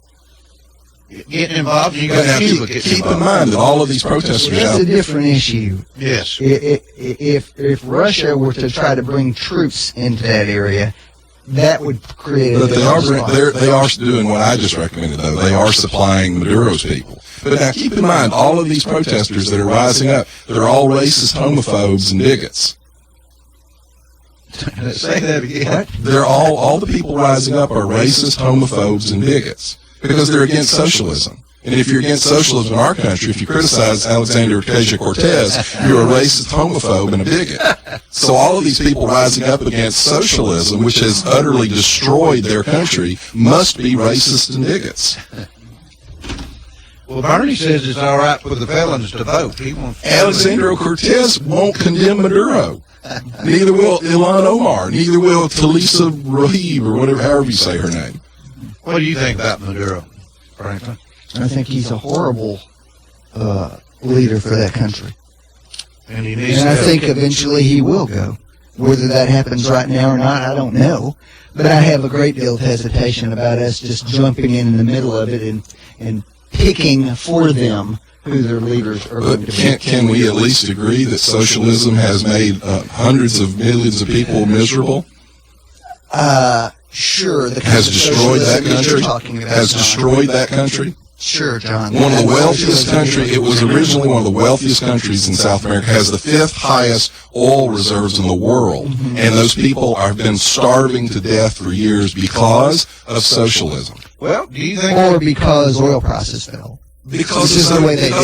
getting involved, and you got Cuba getting involved. Keep in mind that all of these protesters That's a different issue. Yes. If Russia were to try to bring troops into that area, that would create a But response. they are doing what I just recommended, though. They are supplying Maduro's people. But now keep in mind, all of these protesters that are rising up, they're all racist, homophobes, and bigots. Say that again. They're all the people rising up are racist, homophobes, and bigots because they're against socialism. And if you're against socialism in our country, if you criticize Alexander Ocasio-Cortez, you're a racist, homophobe, and a bigot. So all of these people rising up against socialism, which has utterly destroyed their country, must be racist and bigots. Well, Bernie says it's all right for the felons to vote. He wants Alexander Ocasio-Cortez won't condemn Maduro. Neither will Ilhan Omar. Neither will Talisa Rahib, or whatever, however you say her name. What do you think about Maduro, Franklin? I think he's a horrible leader for that country. And I think eventually he will go. Whether that happens right now or not, I don't know. But I have a great deal of hesitation about us just jumping in the middle of it and picking for them who their leaders are going to be. Can we at least agree that socialism has made hundreds of millions of people miserable? Sure. Has destroyed that country? Has destroyed that country? Sure, John. One of the wealthiest countries, it was originally one of the wealthiest countries in South America, has the 5th highest oil reserves in the world. And those people have been starving to death for years because of socialism. Well, do you think... Or because oil prices fell. Because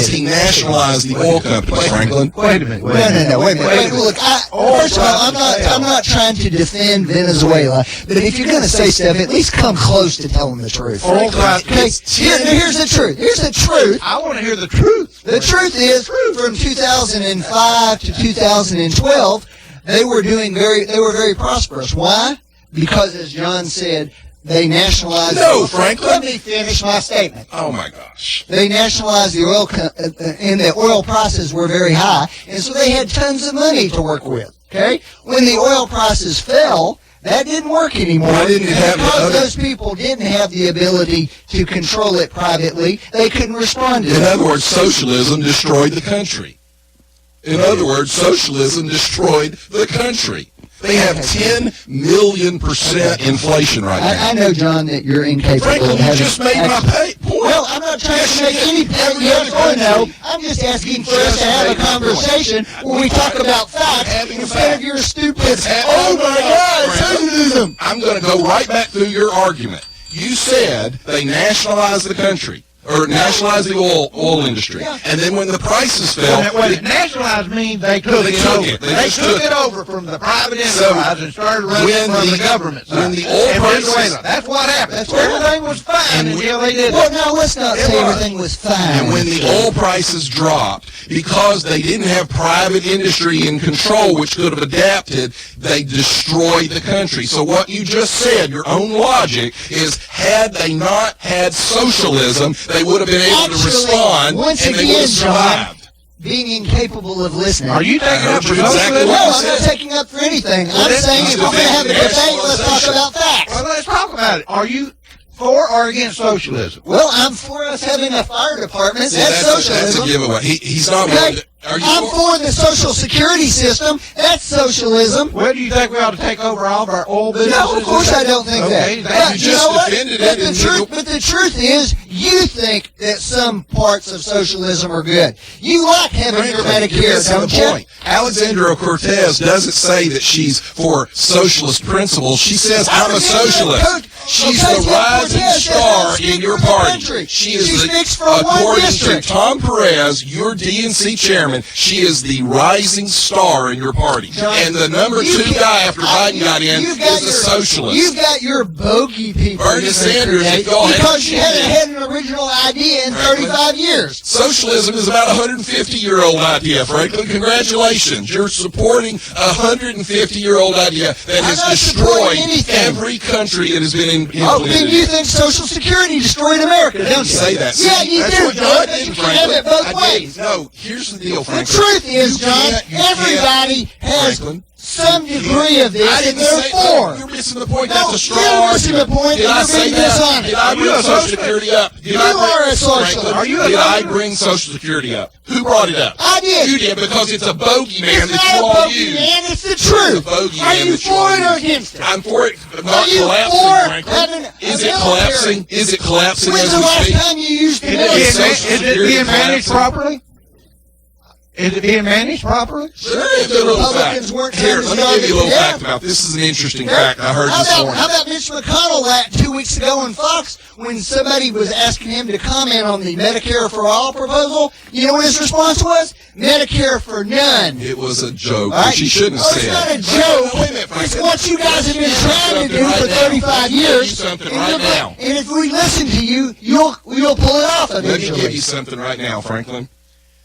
he nationalized the oil companies, Franklin. Wait a minute. No, wait a minute. Look, first of all, I'm not trying to defend Venezuela, but if you're going to say stuff, at least come close to telling the truth. Okay? Here's the truth. Here's the truth. I want to hear the truth. The truth is, from 2005 to 2012, they were very prosperous. Why? Because, as John said, they nationalized... No, Franklin. Let me finish my statement. Oh, my gosh. They nationalized the oil, and the oil prices were very high, and so they had tons of money to work with, okay? When the oil prices fell, that didn't work anymore. Why didn't it happen? Because those people didn't have the ability to control it privately, they couldn't respond to it. In other words, socialism destroyed the country. In other words, socialism destroyed the country. They have 10 million % inflation right now. I know, John, that you're incapable Franklin, of you having... just made my point. Well, I'm not trying to make any point yes or no. I'm just asking for us to have a conversation where we talk about facts instead of your stupid, oh my God, socialism. I'm going to go right back through your argument. You said they nationalized the country. or nationalize the oil industry. And then when the prices fell, nationalize means they took it over. They took it over from the private enterprise and started running it from the government side. When the oil prices, that's what happened. Everything was fine until they did Well, now let's not say everything was fine. and when the oil prices dropped, because they didn't have private industry in control, which could have adapted, they destroyed the country. So what you just said, your own logic, is had they not had socialism, they would have been able to respond, once and they would again, have survived. John, being incapable of listening. Are you taking up for exactly socialism? what No, you I'm not said. taking up for anything. I'm saying if we're going to have a debate, let's talk about facts. Well, let's talk about it. Are you for or against socialism? Well, I'm for us having a fire department. See, That's that's socialism. a giveaway. He's not Okay? willing to, are you I'm for the social security system. That's socialism. Well, do you think we ought to take over all of our oil businesses? No, of course I don't think Okay, that. But you you just know what? defended But it the truth is, you think that some parts of socialism are good. You like having your Frankly, you're Medicare, missing don't the you? point. Alexandra Cortez doesn't say that she's for socialist principles. She says, I'm a socialist. She's the rising star in your party. She is speaks for one according to district. Tom Perez, your DNC chairman, she is the rising star in your party. And the number You 2 can't- guy after Biden got in you've got is a your- socialist. You've got your bogey people Bernie you Sanders, create if y'all had- because you haven't had an original idea in 35 years. Socialism is about a 150-year-old idea, Franklin. Congratulations. You're supporting a 150-year-old idea that has not destroyed supporting anything. every country it has been implemented. Oh, then you think Social Security destroyed America, don't you? Say that. Yeah, you That's do, what John, I but did, you can't have it both I ways. did. No, here's the deal, The Franklin. truth is, You John, can't- you can't- everybody has Franklin, some degree of this, I and didn't they're say for. You're missing the point. No, That's a strong you're missing argument. the point, Did and I you're say being that? dishonest. Did I Are you bring a Social socialist? Security up? Did You I bring, are a socialist. Franklin, Are you a did I socialist? bring Social Security up? Who brought it up? I did. You did, because it's a bogeyman It's that not you a all bogey, use. man. It's the truth. It's a bogeyman Are you that you for all it or use. against it? I'm for it, not Are you collapsing, for Franklin. having Is a it collapsing? Is it collapsing When's as the we last speak? time you used the Is it military? Social Is it Security being managed collapsing? properly? Is it being managed properly? Sure, let me give you a little Republicans fact. weren't Here, trying to let me start give you a it. little Yeah. fact about this. Is an interesting fact I heard How this about, morning. how about Mitch McConnell 2 weeks ago on Fox when somebody was asking him to comment on the Medicare for All proposal? You know what his response was? Medicare for none. It was a joke, All right? which he shouldn't have Oh, said. it's not a No, joke. no, wait a minute, It's Franklin. what you guys have been Let's give trying to you do something for right now. 35 Let me give years. you something And right you're- now. And if we listen to you, you'll pull it off Let me eventually. give you something right now, Franklin.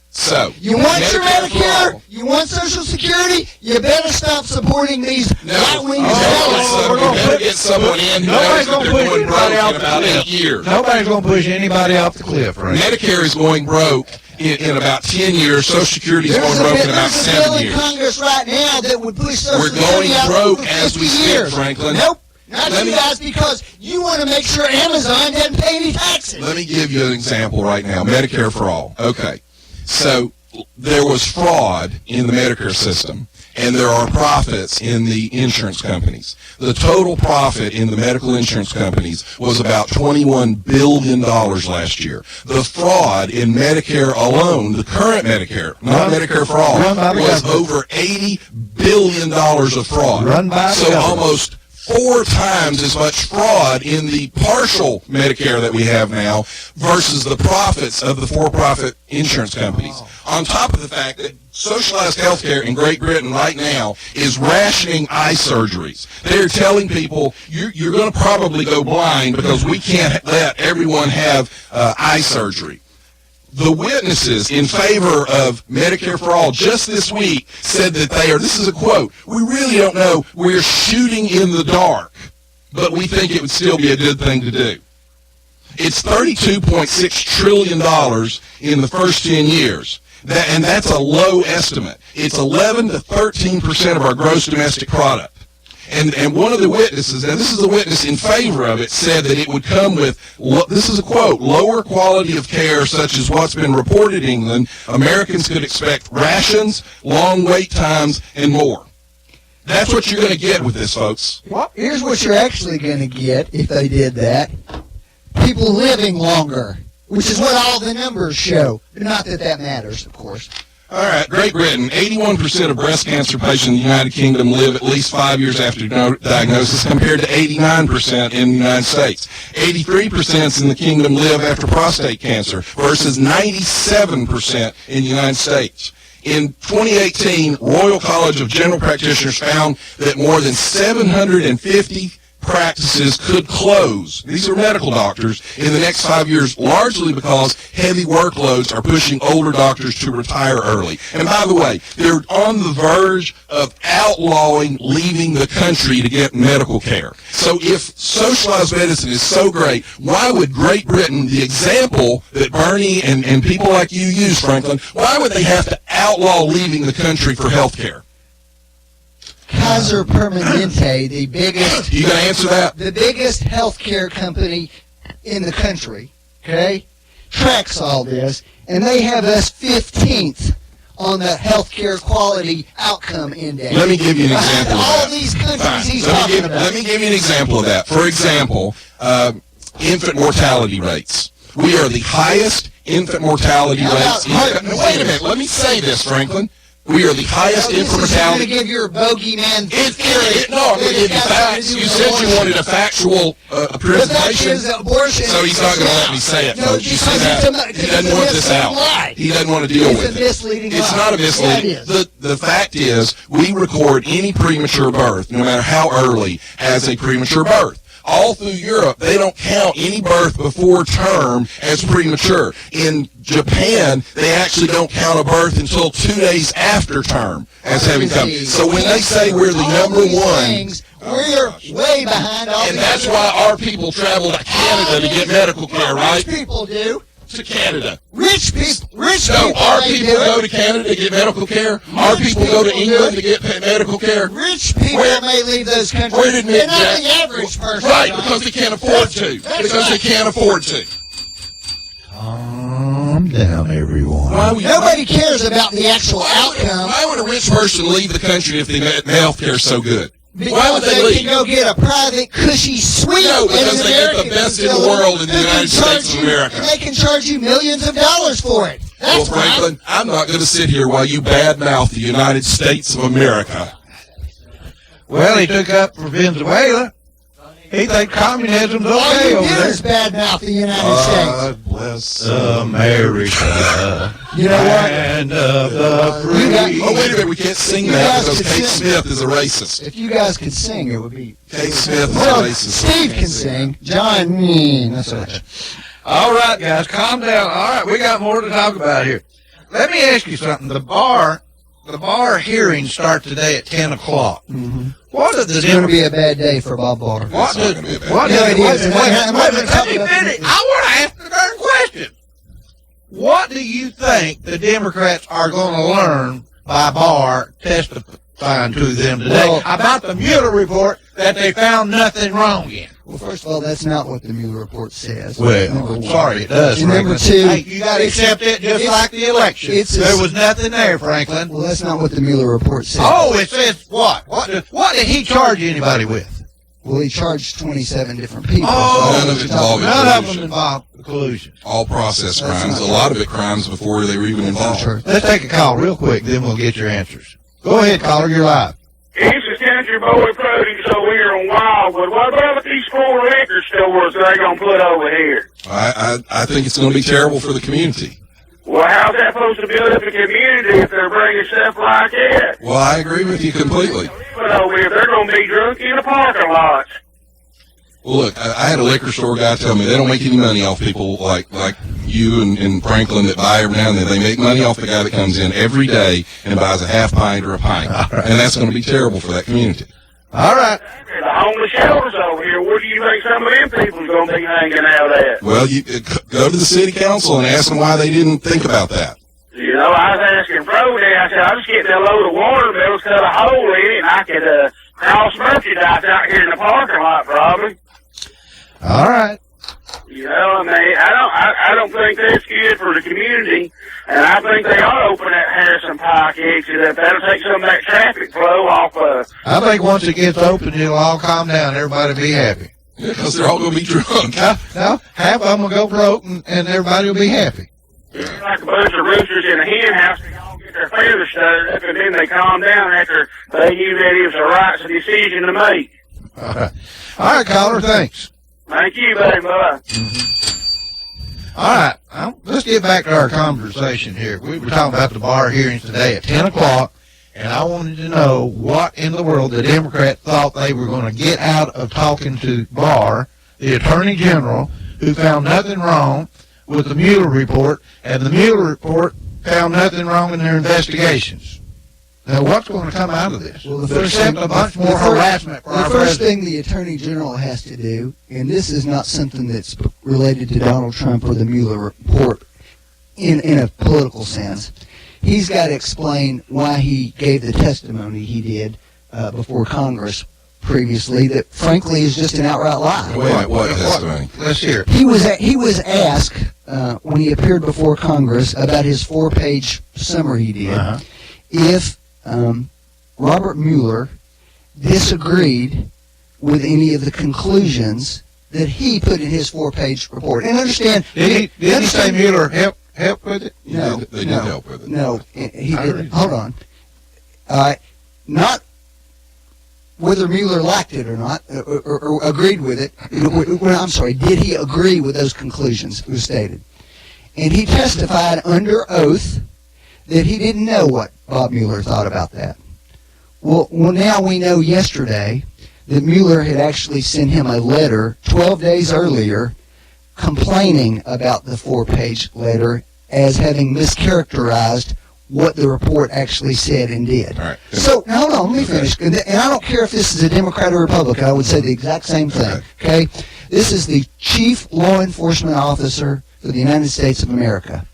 So, You want your for Medicare? all. You want Social Security? You better stop supporting these No, right-wing you better get someone in who knows Nobody's that gonna they're push going broke anybody in off the about cliff. 8 years. Nobody's going to push anybody off the cliff, right? Medicare is going broke in about 10 years. Social Security is going broke in about There's a bill 7 in years. Congress right now that would push Social We're Security going out broke for as 50 we speak, years. Franklin. Nope. Not Let you me- guys, because you want to make sure Amazon doesn't pay any taxes. Let me give you an example right now. Medicare for all. Okay. So there was fraud in the Medicare system, and there are profits in the insurance companies. The total profit in the medical insurance companies was about $21 billion last year. The fraud in Medicare alone, the current Medicare, not Medicare for all, Run by the was government. over $80 billion of fraud. Run by the So government. almost 4 times as much fraud in the partial Medicare that we have now versus the profits of the for-profit insurance companies. On top of the fact that socialized health care in Great Britain right now is rationing eye surgeries. They're telling people, you're going to probably go blind because we can't let everyone have eye surgery. The witnesses in favor of Medicare for All just this week said that they are, this is a quote, we really don't know, we're shooting in the dark, but we think it would still be a good thing to do. It's $32.6 trillion in the first 10 years. And that's a low estimate. It's 11 to 13% of our gross domestic product. And one of the witnesses, and this is the witness in favor of it, said that it would come with, this is a quote, lower quality of care such as what's been reported in England. Americans could expect rations, long wait times, and more. That's what you're going to get with this, folks. Here's what you're actually going to get if they did that. People living longer, which is what all the numbers show. Not that that matters, of course. All right, Great Britain, 81% of breast cancer patients in the United Kingdom live at least 5 years after diagnosis, compared to 89% in the United States. 83% in the kingdom live after prostate cancer versus 97% in the United States. In 2018, Royal College of General Practitioners found that more than 750 practices could close. These are medical doctors in the next 5 years, largely because heavy workloads are pushing older doctors to retire early. And by the way, they're on the verge of outlawing leaving the country to get medical care. So if socialized medicine is so great, why would Great Britain, the example that Bernie and people like you use, Franklin, why would they have to outlaw leaving the country for health care? Kaiser Permanente, the biggest. You gonna answer that? The biggest healthcare company in the country, okay, tracks all this, and they have us 15th on the healthcare quality outcome index. Let me give you an example of that. All these countries he's talking about. Let me give you an example of that. For example, infant mortality rates. We are the highest infant mortality rates. Wait a minute. Let me say this, Franklin. We are the highest infant mortality. You're going to give your bogeyman theory. No, I'm going to give you facts. You said you wanted a factual presentation. So he's not going to let me say it, folks. You see that? He doesn't want this out. He doesn't want to deal with it. It's not a misleading. The fact is, we record any premature birth, no matter how early, as a premature birth. All through Europe, they don't count any birth before term as premature. In Japan, they actually don't count a birth until 2 days after term as having come. So when they say we're the number one, we're way behind all and that's why our people travel to Canada to get medical care, right? Rich people do. To Canada. Rich people. No, our people go to Canada to get medical care. Our people go to England to get medical care. Rich people may leave those countries. Where did They're not the average person. Right, because they can't afford to. Because they can't afford to. Calm down, everyone. Nobody cares about the actual outcome. Why would a rich person leave the country if the health care is so good? Why would they leave? Can go get a private, cushy suite. No, because they get the best in the world in the United States of America. And they can charge you millions of dollars for it. Well, Franklin, I'm not going to sit here while you badmouth the United States of America. Well, he took up for Venezuela. He thinks communism's okay over there. Is badmouth the United States. God bless America. You know what? Land of the free. Oh, wait a minute. We can't sing that because Kate Smith is a racist. If you guys could sing, it would be. Kate Smith is a racist. Steve can sing. John, that's right. All right, guys, calm down. All right, we got more to talk about here. Let me ask you something. The bar hearings start today at 10 o'clock. Mm-hmm. It's going to be a bad day for Bob Barr. I want to ask the darn question. What do you think the Democrats are going to learn by Barr testifying to them today about the Mueller report that they found nothing wrong in? Well, first of all, that's not what the Mueller report says. Well, sorry, it does. And number two, hey, you got to accept it just like the election. There was nothing there, Franklin. Well, that's not what the Mueller report says. Oh, it says what? What did he charge anybody with? Well, he charged 27 different people. Oh, none of them involved collusion. All process crimes. A lot of it crimes before they were even involved. Let's take a call real quick, then we'll get your answers. Go ahead, caller. You're live. This is Country Boy Produce over here on Wildwood. What about these 4 liquor stores they're going to put over here? I think it's going to be terrible for the community. Well, how's that supposed to build up a community if they're bringing stuff like that? Well, I agree with you completely. But over here, they're going to be drunk in the parking lots. Well, look, I had a liquor store guy tell me they don't make any money off people like you and Franklin that buy every now and then. They make money off the guy that comes in every day and buys a half pint or a pint. Right. And that's going to be terrible for that community. All right. The homeless shelters over here, where do you think some of them people are going to be hanging out at? Well, you go to the city council and ask them why they didn't think about that. You know, I was asking Brody, I said, I'll just get that load of water bills, cut a hole in it, and I could cross merchandise out here in the parking lot, probably. All right. You know, I mean, I don't think that's good for the community, and I think they ought to open that Harrison Pike exit up. That'll take some of that traffic flow off. I think once it gets open, it'll all calm down. Everybody will be happy. Yeah, because they're all going to be drunk. No, half of them will go broke, and everybody will be happy. Like a bunch of roosters in a hen house, they all get their feathers stood up, and then they calmed down after they knew that it was the right decision to make. All right, caller, thanks. Thank you, buddy. Bye. All right, let's get back to our conversation here. We were talking about the Barr hearings today at 10 o'clock, and I wanted to know what in the world the Democrat thought they were going to get out of talking to Barr, the Attorney General, who found nothing wrong with the Mueller report, and the Mueller report found nothing wrong in their investigations. Now, what's going to come out of this? Well, Except a bunch more harassment for our the first president. thing the Attorney General has to do, and this is not something that's related to Donald Trump or the Mueller report in a political sense, he's got to explain why he gave the testimony he did before Congress previously that, frankly, is just an outright lie. Wait, what testimony? Let's hear it. He was asked when he appeared before Congress about his 4-page summary he did, if Robert Mueller disagreed with any of the conclusions that he put in his 4-page report. And understand, did he say Mueller help with it? No, they did help with it. No, he didn't. Hold on. Not whether Mueller liked it or not, or agreed with it. I'm sorry, did he agree with those conclusions that were stated? And he testified under oath that he didn't know what Bob Mueller thought about that. Well, now we know yesterday that Mueller had actually sent him a letter 12 days earlier complaining about the 4-page letter as having mischaracterized what the report actually said and did. All right. So, now hold on, let me finish. And I don't care if this is a Democrat or Republican, I would say the exact same thing, okay? This is the chief law enforcement officer for the United States of America.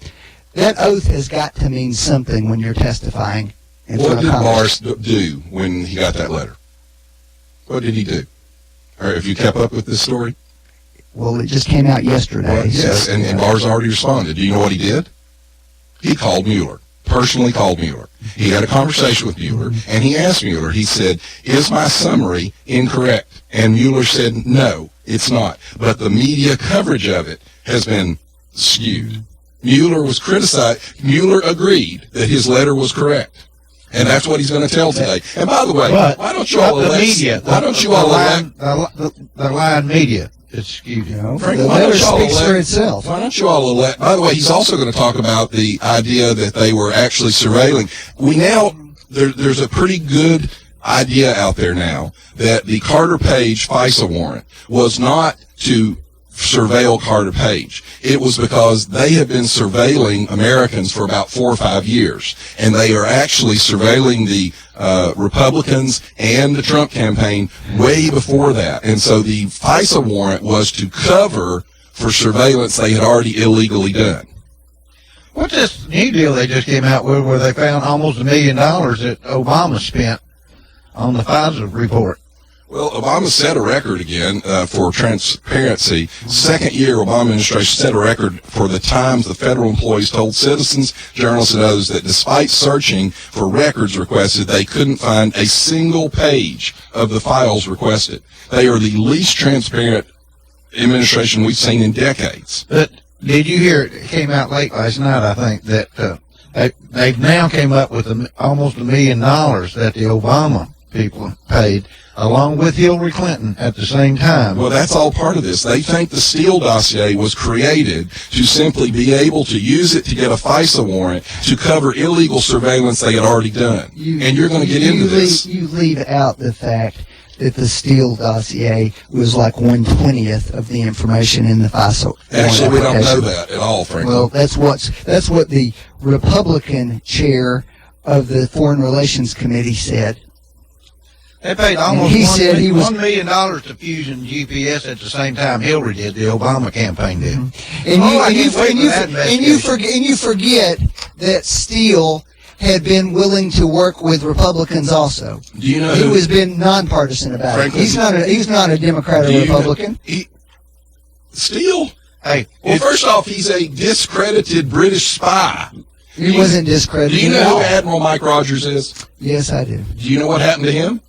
That oath has got to mean something when you're testifying in What front did of Congress. Barr do when he got that letter? What did he do? Or have you kept up with this story? Well, it just came out yesterday. Well, yes, so, and Barr's already responded. Do you know what he did? He called Mueller, personally called Mueller. He had a conversation with Mueller, and he asked Mueller, he said, is my summary incorrect? And Mueller said, no, it's not. But the media coverage of it has been skewed. Mueller was criticized. Mueller agreed that his letter was correct. And that's what he's going to tell today. And by the way, why don't you all elect... The lying media is skewed. Frank, the letter speaks for itself. Why don't you all elect... By the way, he's also going to talk about the idea that they were actually surveilling. We now... There's a pretty good idea out there now that the Carter Page FISA warrant was not to surveil Carter Page. It was because they have been surveilling Americans for about 4 or 5 years, and they are actually surveilling the Republicans and the Trump campaign way before that. And so the FISA warrant was to cover for surveillance they had already illegally done. What's this new deal they just came out with where they found almost $1 million that Obama spent on the FISA report? Well, Obama set a record again for transparency. Second year, Obama administration set a record for the times the federal employees told citizens, journalists, and others that despite searching for records requested, they couldn't find a single page of the files requested. They are the least transparent administration we've seen in decades. But did you hear it came out late last night, I think, that they've now came up with almost $1 million that the Obama people paid, along with Hillary Clinton at the same time. Well, that's all part of this. They think the Steele dossier was created to simply be able to use it to get a FISA warrant to cover illegal surveillance they had already done. And you're going to get into this. You leave out the fact that the Steele dossier was like 1/20th of the information in the FISA. Actually, we don't know that at all, frankly. Well, that's what the Republican chair of the Foreign Relations Committee said. They paid almost $1 million to Fusion GPS at the same time Hillary did, the Obama campaign did. And you forget that Steele had been willing to work with Republicans also. Do you know he was been nonpartisan about it. He's not a Democrat or Republican. Steele? Hey, well, first off, he's a discredited British spy. He wasn't discredited. Do you know who Admiral Mike Rogers is? Yes, I do. Do you know what happened to him?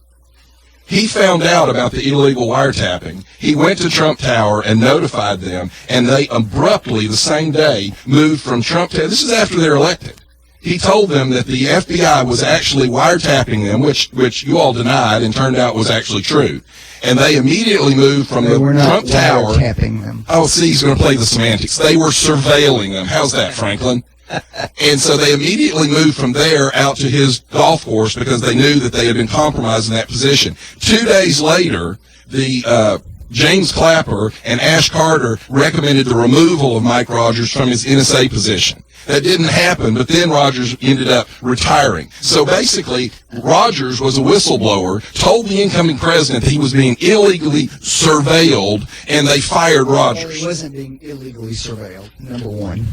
He found out about the illegal wiretapping. He went to Trump Tower and notified them, and they abruptly, the same day, moved from Trump Tower. This is after they're elected. he told them that the FBI was actually wiretapping them, which you all denied and turned out was actually true. And they immediately moved from the Trump Tower. Wiretapping them. Oh, see, he's going to play the semantics. They were surveilling them. How's that, Franklin? And so they immediately moved from there out to his golf course because they knew that they had been compromised in that position. 2 days later, the James Clapper and Ash Carter recommended the removal of Mike Rogers from his NSA position. That didn't happen, but then Rogers ended up retiring. So basically, Rogers was a whistleblower, told the incoming president that he was being illegally surveilled, and they fired Rogers. Well, he wasn't being illegally surveilled, number one.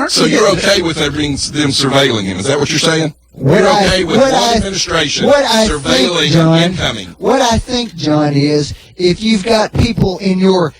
So you're okay with them surveilling him? Is that what you're saying? You're okay with one administration surveilling incoming? What I think, John, is if you've got people in your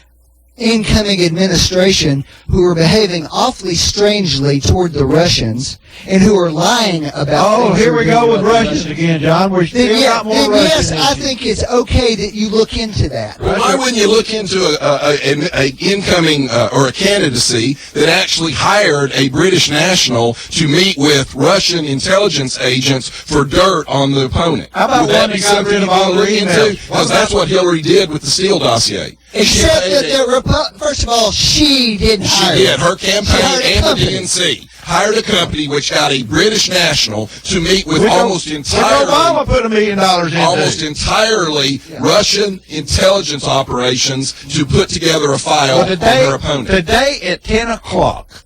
incoming administration who are behaving awfully strangely toward the Russians and who are lying about Oh, here we go with Russians again, John. We're still got more Russians. Yes, I think it's okay that you look into that. Well, why wouldn't you look into an incoming or a candidacy that actually hired a British national to meet with Russian intelligence agents for dirt on the opponent? How about Would that one be that got something rid of you all look the into? emails? Because that's what Hillary did with the Steele dossier. Except that first of all, she didn't hire She did. Her She campaign hired a and the company. DNC hired a company which got a British national to meet with almost entirely Obama put $1 million into almost entirely Russian intelligence operations to put together a file on her opponent. Today at 10 o'clock,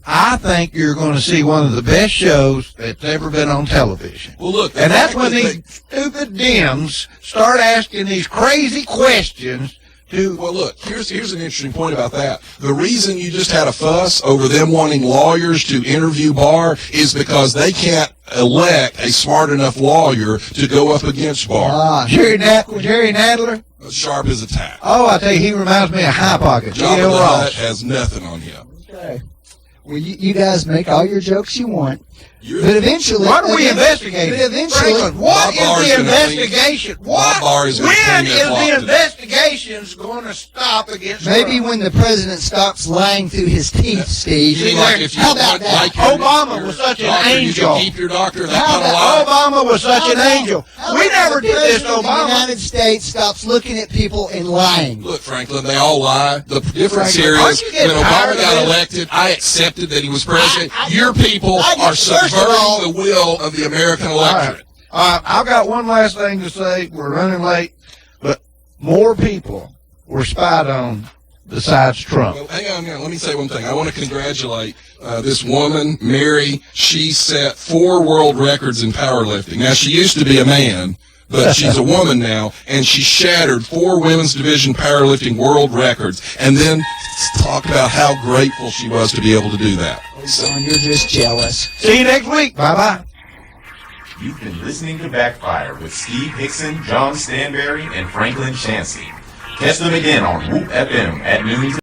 I think you're going to see one of the best shows that's ever been on television. Well, look, and that's when these stupid Dems start asking these crazy questions. Well, look, here's an interesting point about that. The reason you just had a fuss over them wanting lawyers to interview Barr is because they can't elect a smart enough lawyer to go up against Barr. Jerry Nadler? Sharp as a tack. Oh, I tell you, he reminds me of High Pocket. Jabba G.L. the Ross. Hutt has nothing on him. Okay. Well, you guys make all your jokes you want. But eventually... What are we investigating? But eventually... Franklin, what is the investigation? When is the investigations going to stop against Maybe when the president stops lying through his teeth, Steve. How about that? Obama was such an angel. You keep your doctor that kind of lie. Obama was such an angel. We never did this to The Obama. United States stops looking at people and lying. Look, Franklin, they all lie. The difference Franklin, here aren't is you when getting tired Obama of got this? elected, I accepted that he was president. Your people are subverting the will of the American electorate. I've got one last thing to say. We're running late, but more people were spied on besides Trump. Well, hang on. Let me say one thing. I want to congratulate this woman, Mary. She set 4 world records in powerlifting. Now, she used to be a man, but she's a woman now, and she shattered 4 women's division powerlifting world records, and then talk about how grateful she was to be able to do that. So you're just jealous. See you next week. Bye-bye. You've been listening to Backfire with Steve Hickson, John Stanberry, and Franklin Chansey. Catch them again on Whoop FM at noon.